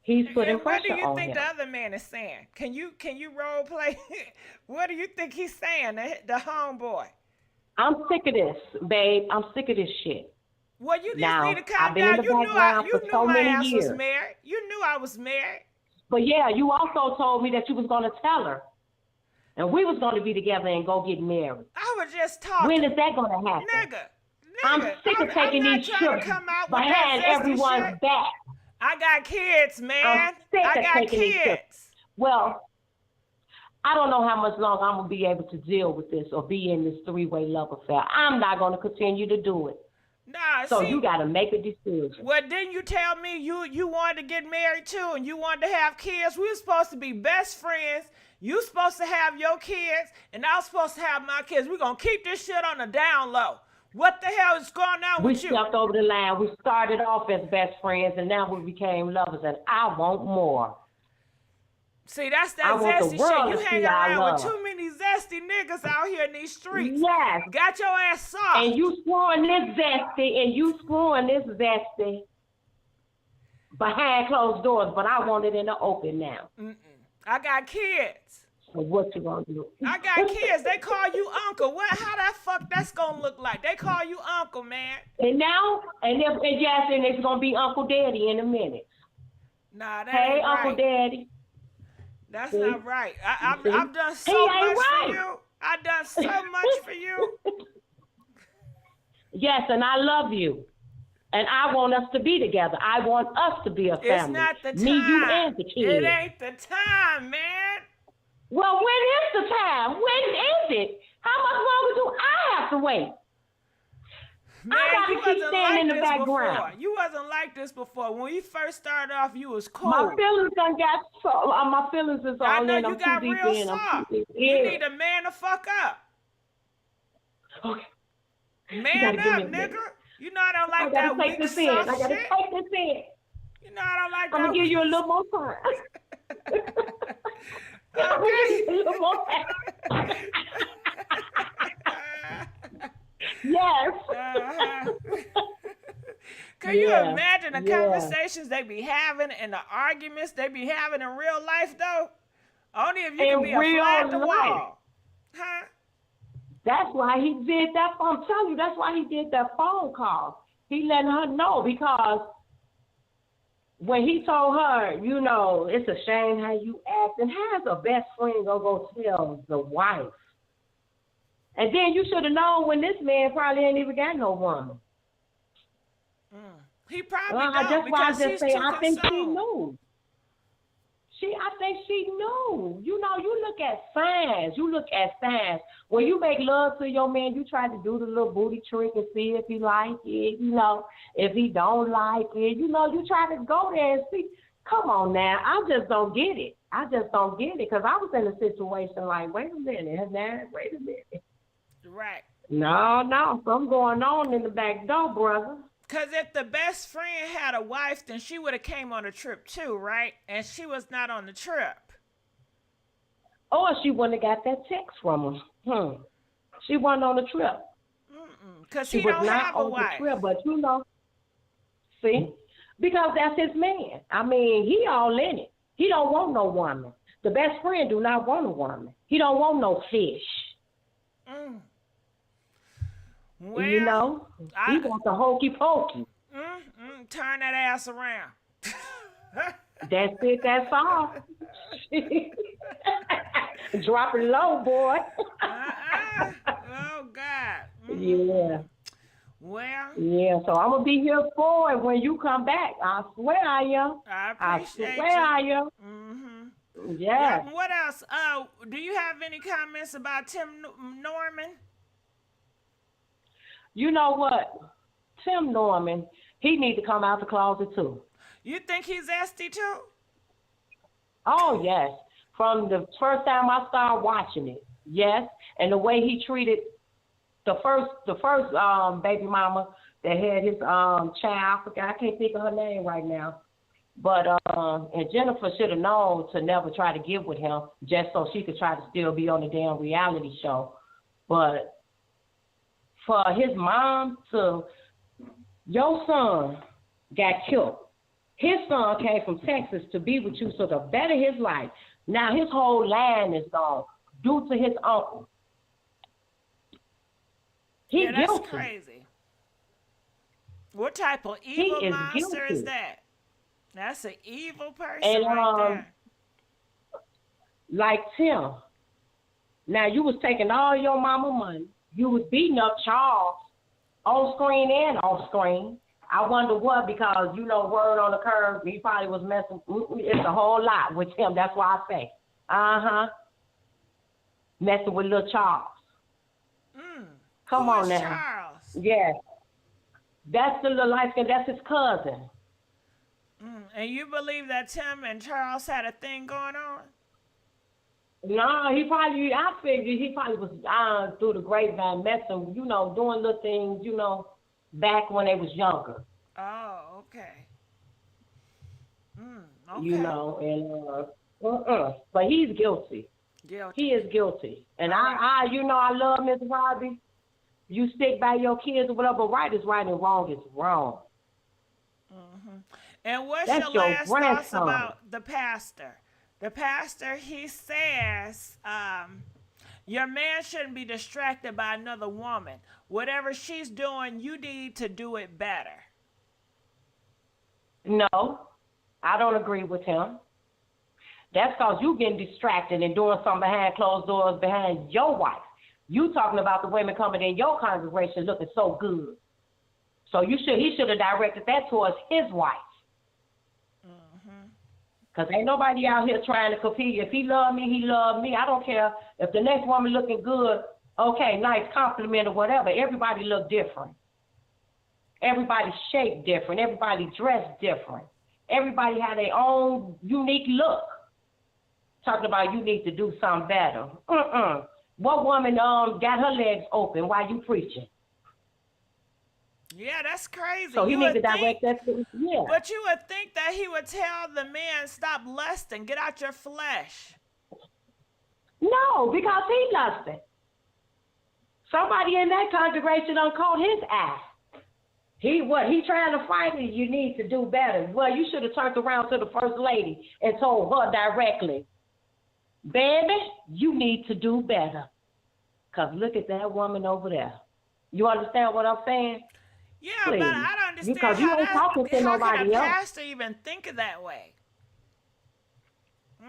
He's putting pressure on him.
What do you think the other man is saying? Can you role play? What do you think he's saying, the homeboy?
I'm sick of this, babe. I'm sick of this shit.
Well, you just
now,
need to calm
I've been
down.
in the background for so
my
many
ass
years.
was married. You knew I was married.
But yeah, you also told me that you was gonna tell her, and we was gonna be together and go get married.
I was just talking.
When is that gonna happen?
Nigga,
I'm sick of taking these trips behind everyone's back.
I got kids, man.
I'm sick of taking these trips. Well, I don't know how much longer I'm gonna be able to deal with this or be in this three-way love affair. I'm not gonna continue to do it.
Nah,
so
see,
you gotta make a decision.
Well, didn't you tell me you wanted to get married too, and you wanted to have kids? We were supposed to be best friends. You supposed to have your kids, and I was supposed to have my kids. We're gonna keep this shit on the down low. What the hell is going on with you?
We stepped over the line. We started off as best friends, and now we became lovers, and I want more.
See, that's that zesty shit. You hang around with too many zesty niggas out here in these streets.
Yes.
Got your ass soft.
And you screwing this zesty, behind closed doors, but I want it in the open now.
I got kids.
So what you gonna do?
I got kids. They call you uncle. How that fuck that's gonna look like? They call you uncle, man.
And now, and it's gonna be Uncle Daddy in a minute.
Nah, that
hey,
ain't
Uncle
right.
Daddy.
That's
See?
not right. I've done so much for you. I've done so much for you.
Yes, and I love you. And I want us to be together. I want us to be a family.
It's not the time.
Me, you, and the kids.
It ain't the time, man.
Well, when is the time? When is it? How much longer do I have to wait?
Man,
I gotta keep staying in the background.
Before. You wasn't like this before. When we first started off, you was cool.
My feelings done got so. My feelings is all in.
I know you got real soft. You need a man to fuck up.
Okay.
Man up, nigga. You know I don't like that weak soft shit.
I gotta take this in.
You know I don't like that.
I'm gonna give you a little more time. Okay. A little more time. Yes.
Can you imagine the conversations they be having and the arguments they be having in real life, though? Only if you can be a fly at the wall. Huh?
That's why he did that. I'm telling you, that's why he did that phone call. He letting her know, because when he told her, you know, it's a shame how you act, and how's a best friend gonna go tell the wife? And then you should have known when this man probably ain't even got no woman.
He probably don't,
that's why I
because
just
he's
say
too
I think she
consumed.
knew. I think she knew. You know, you look at signs. When you make love to your man, you try to do the little booty trick and see if he like it. You know, if he don't like it, you know, you try to go there and see. Come on now, I just don't get it. Because I was in a situation like, wait a minute.
Right.
No, something going on in the back door, brother.
Because if the best friend had a wife, then she would have came on the trip too, right? And she was not on the trip.
Or she wouldn't have got that text from him. She wasn't on the trip.
Because he don't have a wife.
The trip, but you know, see? Because that's his man. I mean, he all in it. He don't want no woman. The best friend do not want a woman. He don't want no fish.
Well,
you know, he wants a hokey pokey.
Turn that ass around.
That's it. That's all. Drop it low, boy.
Oh God.
Yeah.
Well.
Yeah. So I'm gonna be here for it when you come back. I swear I am.
I appreciate you.
I am. Yeah.
What else? Do you have any comments about Tim Norman?
You know what? Tim Norman, he need to come out the closet too.
You think he's zesty too?
Oh yes. From the first time I started watching it, yes. And the way he treated the first baby mama that had his child, I can't think of her name right now. But and Jennifer should have known to never try to get with him just so she could try to still be on the damn reality show. But for his mom to, your son got killed. His son came from Texas to be with you so to better his life. Now his whole land is gone due to his uncle. He's
that's
guilty.
crazy. What type of evil monster
guilty.
is that? That's an evil person
And
right there.
like Tim, now you was taking all your mama money. You was beating up Charles on screen and off screen. I wonder what, because, you know, word on the curve, he probably was messing. It's a whole lot with him. That's why I say, messing with little Charles. Come on now.
Charles?
Yes. That's the little light skin. That's his cousin.
And you believe that Tim and Charles had a thing going on?
No, I figured he probably was through the grapevine messing, you know, doing little things, you know, back when they was younger.
Oh, okay. Okay.
You know, and but he's guilty. He is guilty. And I you know, I love Miss Robbie. You stick by your kids or whatever, but right is right and wrong is wrong.
And what's
That's
your
your
last thoughts
grandson.
about the pastor? The pastor, he says, your man shouldn't be distracted by another woman. Whatever she's doing, you need to do it better.
No, I don't agree with him. That's because you getting distracted and doing something behind closed doors behind your wife. You talking about the women coming in your congregation looking so good. So he should have directed that towards his wife. Because ain't nobody out here trying to compete. If he love me, he love me. I don't care if the next woman looking good, okay, nice compliment or whatever. Everybody look different. Everybody shaped different. Everybody dressed different. Everybody had their own unique look. Talking about you need to do something better. What woman got her legs open while you preaching?
Yeah, that's crazy.
So he
You
need to
would
direct
think-
that to yeah.
But you would think that he would tell the man, stop lusting, get out your flesh.
No, because he lusted. Somebody in that congregation done caught his eye. He trying to fight it, you need to do better. Well, you should have turned around to the first lady and told her directly, baby, you need to do better. Because look at that woman over there. You understand what I'm saying?
Yeah,
Please.
but I don't understand
Because you ain't talking to
how
nobody
can a
else.
pastor even think of that way?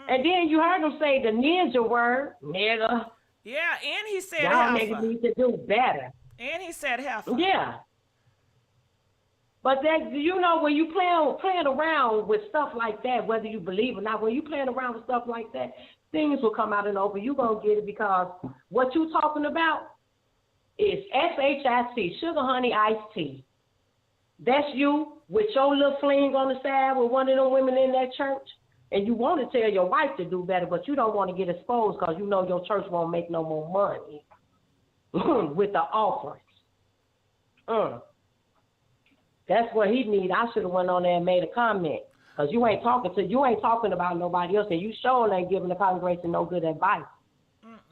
And then you heard him say the ninja word, nigga.
Yeah, and he said
Y'all
heifer.
niggas need to do better.
And he said heifer.
Yeah. But that, you know, when you playing around with stuff like that, whether you believe or not, when you playing around with stuff like that, things will come out in the open. You gonna get it because what you talking about is SHIT, sugar honey iced tea. That's you with your little fling on the side with one of them women in that church, and you want to tell your wife to do better, but you don't want to get exposed because you know your church won't make no more money with the offerings. That's what he need. I should have went on there and made a comment. Because you ain't talking about nobody else, and you sure ain't giving the congregation no good advice.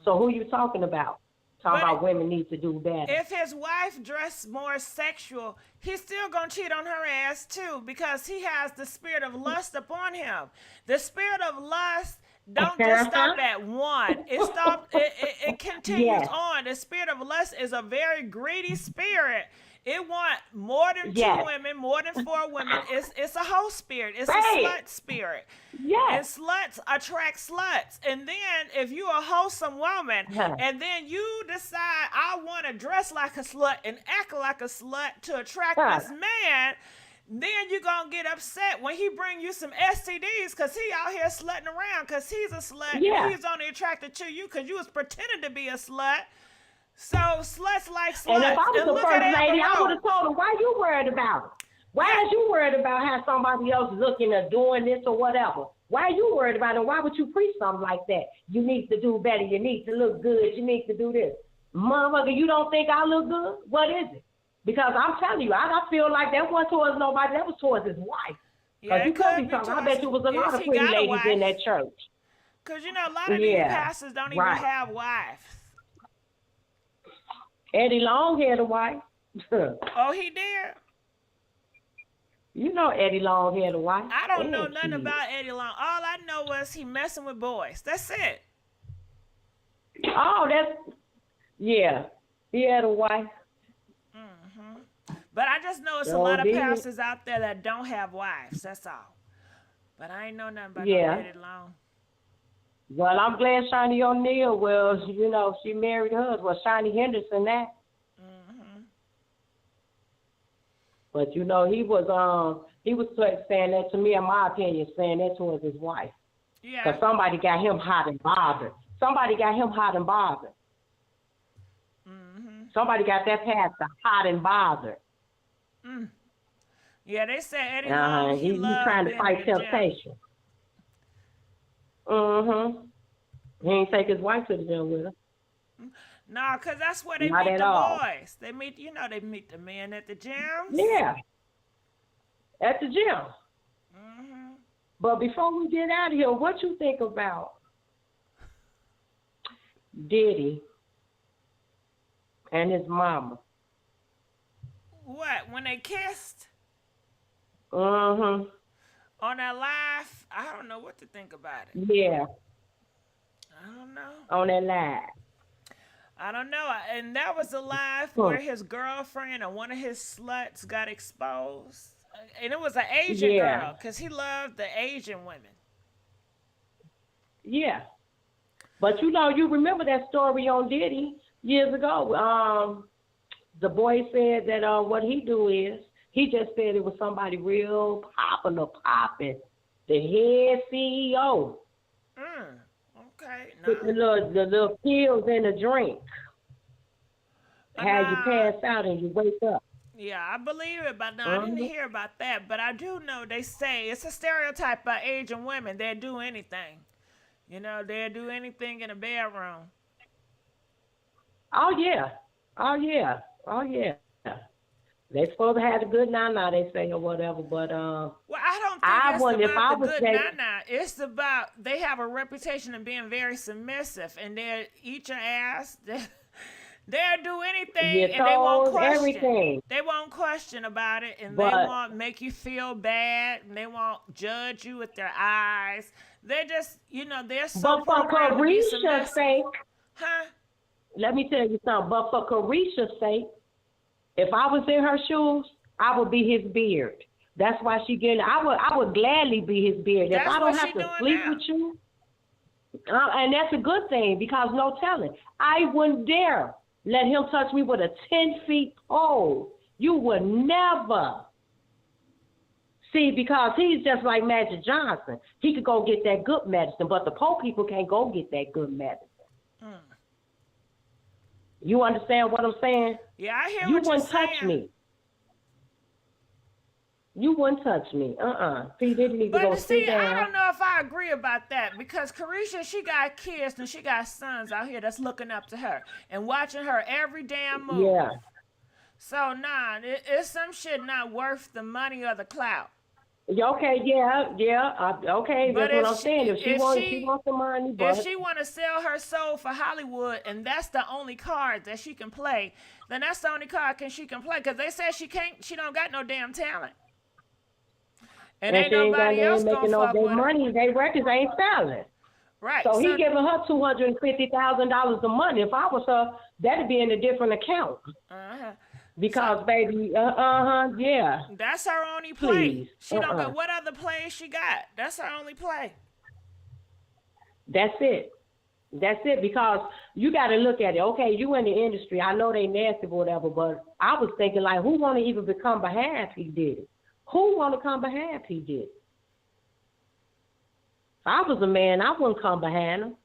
So who you talking about? Talking about women need to do better.
If his wife dressed more sexual, he's still going to cheat on her ass too because he has the spirit of lust upon him. The spirit of lust don't just stop at one. It continues on. The spirit of lust is a very greedy spirit. It want more than two women, more than four women. It's a hoe spirit. It's a slut spirit. And sluts attract sluts. And then if you're a wholesome woman, and then you decide I want to dress like a slut and act like a slut to attract this man, then you're going to get upset when he bring you some STDs because he out here slutting around because he's a slut and he's only attracted to you because you was pretending to be a slut. So sluts like sluts.
And if I was the
look
first
at
lady, I would
Amber
have told her, why you worried about it? Why is you worried about how somebody else is looking or doing this or whatever? Why are you worried about it? Why would you preach something like that? You need to do better. You need to look good. You need to do this. Motherfucker, you don't think I look good? What is it? Because I'm telling you, I feel like that wasn't towards nobody. That was towards his wife. Because you could be talking. I bet you was a lot of pretty ladies in that church.
Because, you know, a lot of these pastors don't even have wives.
Eddie Long had a wife.
Oh, he did?
You know Eddie Long had a wife.
I don't know nothing about Eddie Long. All I know was he messing with boys. That's it.
Oh, yeah. He had a wife.
But I just know it's a lot of pastors out there that don't have wives. That's all. But I ain't know nothing about no Eddie Long.
Well, I'm glad Shani O'Neal, well, you know, she married hers. Well, Shani Henderson, that. But, you know, he was saying that to me, in my opinion, saying that towards his wife.
Yeah.
Because somebody got him hot and bothered. Somebody got that pastor hot and bothered.
Yeah, they said Eddie Long,
he's trying to fight temptation. He ain't take his wife to the gym with him.
No, because that's where they meet the boys. They meet, you know, they meet the men at the gym.
Yeah, at the gym. But before we get out of here, what you think about Diddy and his mama?
What, when they kissed?
On
that live? I don't know what to think about it.
Yeah.
I don't know.
On that live.
I don't know. And that was a live where his girlfriend or one of his sluts got exposed. And it was an Asian girl because he loved the Asian women.
Yeah. But, you know, you remember that story on Diddy years ago. The boy said that what he do is, he just said it was somebody real popular popping, the head CEO.
Okay.
Put the little pills in a drink. How you pass out and you wake up.
Yeah, I believe it, but no, I didn't hear about that. But I do know they say it's a stereotype by Asian women. They'll do anything. You know, they'll do anything in a bedroom.
Oh, yeah. They supposed to have a good nana, they say, or whatever, but
well, I don't think it's about the good nana. It's about they have a reputation of being very submissive, and they'll eat your ass. They'll do anything, and they won't question.
Everything.
They won't question about it, and they won't make you feel bad, and they won't judge you with their eyes. They're just, you know, they're so programmed to be submissive.
Sake,
huh?
Let me tell you something. But for Carisha's sake, if I was in her shoes, I would be his beard. That's why she getting. I would gladly be his beard. If I don't have to sleep with you, and that's a good thing because no telling. I wouldn't dare let him touch me with a 10-foot pole. You would never. See, because he's just like Magic Johnson. He could go get that good medicine, but the poor people can't go get that good medicine. You understand what I'm saying?
Yeah, I hear
you
what you're saying.
You wouldn't touch me. You wouldn't touch me. P. Diddy need to go sit down.
I don't know if I agree about that because Carisha, she got kids and she got sons out here that's looking up to her and watching her every damn move.
Yeah.
So, nah, it's some shit not worth the money or the clout.
Okay, okay,
but
that's what I'm saying. If she wants the money,
if she want to sell her soul for Hollywood, and that's the only card that she can play, then that's the only card she can play. Because they said she don't got no damn talent, and ain't nobody else gonna fuck with
money.
her.
They records ain't selling.
Right.
So he giving her $250,000 a month. If I was her, that'd be in a different account. Because baby, yeah.
That's her only play.
Please.
She don't got what other plays she got. That's her only play.
That's it. Because you got to look at it. Okay, you in the industry. I know they nasty or whatever, but I was thinking like, who want to even become behind P. Diddy? Who want to come behind P. Diddy? If I was a man, I wouldn't come behind him.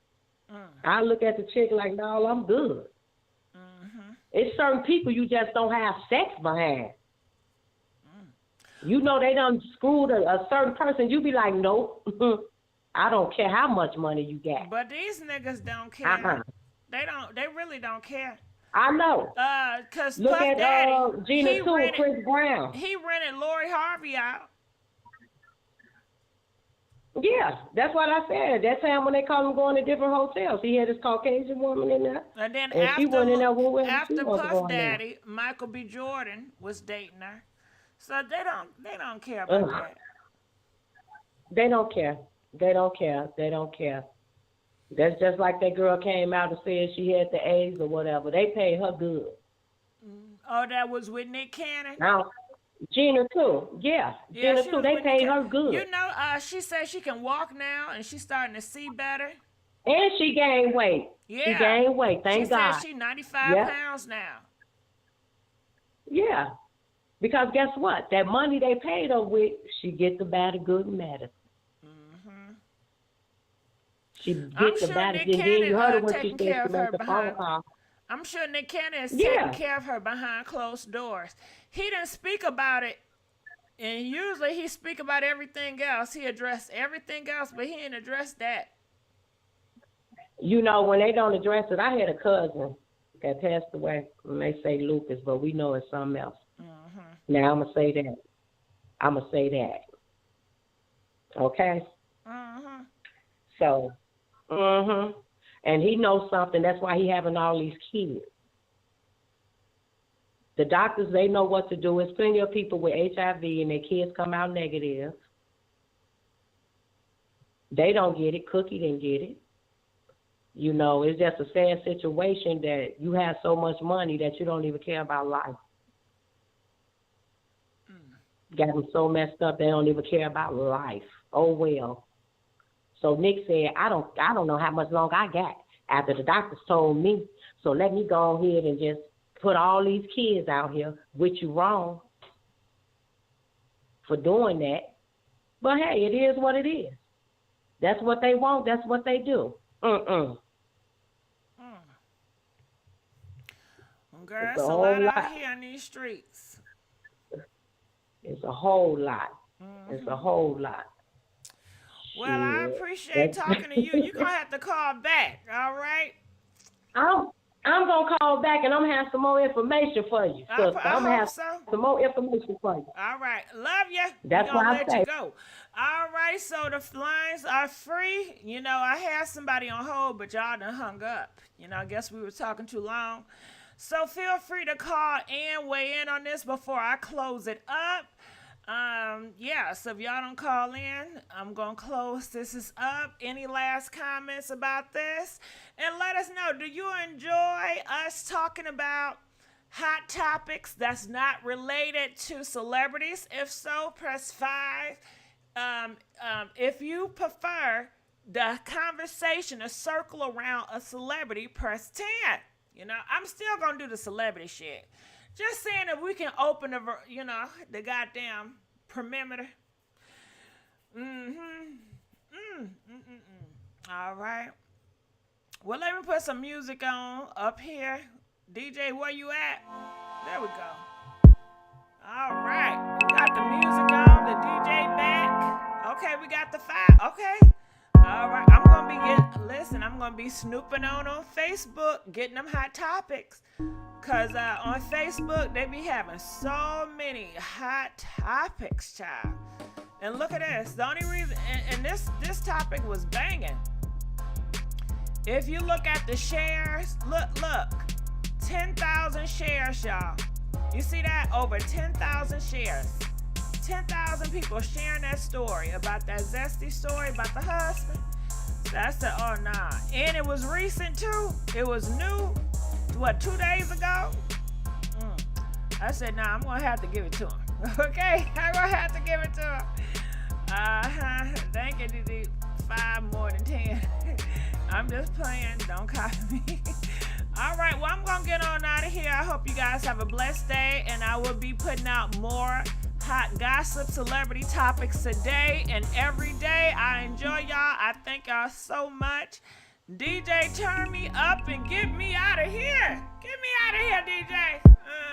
I look at the chick like, no, I'm good. It's certain people you just don't have sex behind. You know they done screwed a certain person. You be like, nope, I don't care how much money you got.
But these niggas don't care. They really don't care.
I know.
Cause
look
Puff
at
Daddy,
Gina too, Chris Brown.
He rented Lori Harvey out.
Yeah, that's what I said. That time when they called him going to different hotels, he had this Caucasian woman in there.
And then
she went in there with
after Puff Daddy, Michael B. Jordan was dating her. So they don't care about that.
They don't care. They don't care. They don't care. That's just like that girl came out and said she had the AIDS or whatever. They paid her good.
Oh, that was with Nick Cannon?
Now, Gina too. Yeah, Gina too. They paid her good.
You know, she said she can walk now and she's starting to see better.
And she gained weight.
Yeah.
She gained weight. Thank God.
She said she's 95 pounds now.
Yeah. Because guess what? That money they paid her with, she get the bad and good medicine. She gets the bad and then you heard her when she said she made the phone call.
I'm sure Nick Cannon is taking care of her behind closed doors. He didn't speak about it, and usually he speak about everything else. He addressed everything else, but he didn't address that.
You know, when they don't address it, I had a cousin that passed away, and they say lupus, but we know it's something else. Now I'm gonna say that. Okay. So. And he knows something. That's why he having all these kids. The doctors, they know what to do. There's plenty of people with HIV and their kids come out negative. They don't get it. Cookie didn't get it. You know, it's just a sad situation that you have so much money that you don't even care about life. Got them so messed up they don't even care about life. Oh well. So Nick said, I don't know how much longer I got after the doctors told me. So let me go ahead and just put all these kids out here, which you wrong for doing that. But hey, it is what it is. That's what they want. That's what they do.
Girl, it's a lot out here in these streets.
It's a whole lot. It's a whole lot.
Well, I appreciate talking to you. You're going to have to call back, all right?
I'm going to call back, and I'm going to have some more information for you, sister. I'm going to have some more information for you.
All right. Love you.
That's why I
let you go. All right, so the lines are free. You know, I had somebody on hold, but y'all done hung up. You know, I guess we were talking too long. So feel free to call and weigh in on this before I close it up. So if y'all don't call in, I'm gonna close this up. Any last comments about this? And let us know, do you enjoy us talking about hot topics that's not related to celebrities? If so, press 5. If you prefer the conversation to circle around a celebrity, press 10. You know, I'm still gonna do the celebrity shit. Just saying if we can open the goddamn perimeter. All right. Well, let me put some music on up here. DJ, where you at? There we go. All right. We got the music on. The DJ back. Okay, we got the 5. Okay. All right. I'm going to be snooping on Facebook, getting them hot topics. Because on Facebook, they be having so many hot topics, child. And look at this. The only reason, and this topic was banging. If you look at the shares, look, 10,000 shares, y'all. You see that? Over 10,000 shares. 10,000 people sharing that story about that Zesty story about the husband. So I said, oh, nah. And it was recent, too. It was new. 2 days ago? I said, nah, I'm going to have to give it to him. Okay? I'm going to have to give it to him. Thank you, DD. 5 more than 10. I'm just playing. Don't copy me. All right. Well, I'm going to get on out of here. I hope you guys have a blessed day. And I will be putting out more hot gossip celebrity topics today and every day. I enjoy y'all. I thank y'all so much. DJ, turn me up and get me out of here. Get me out of here, DJ.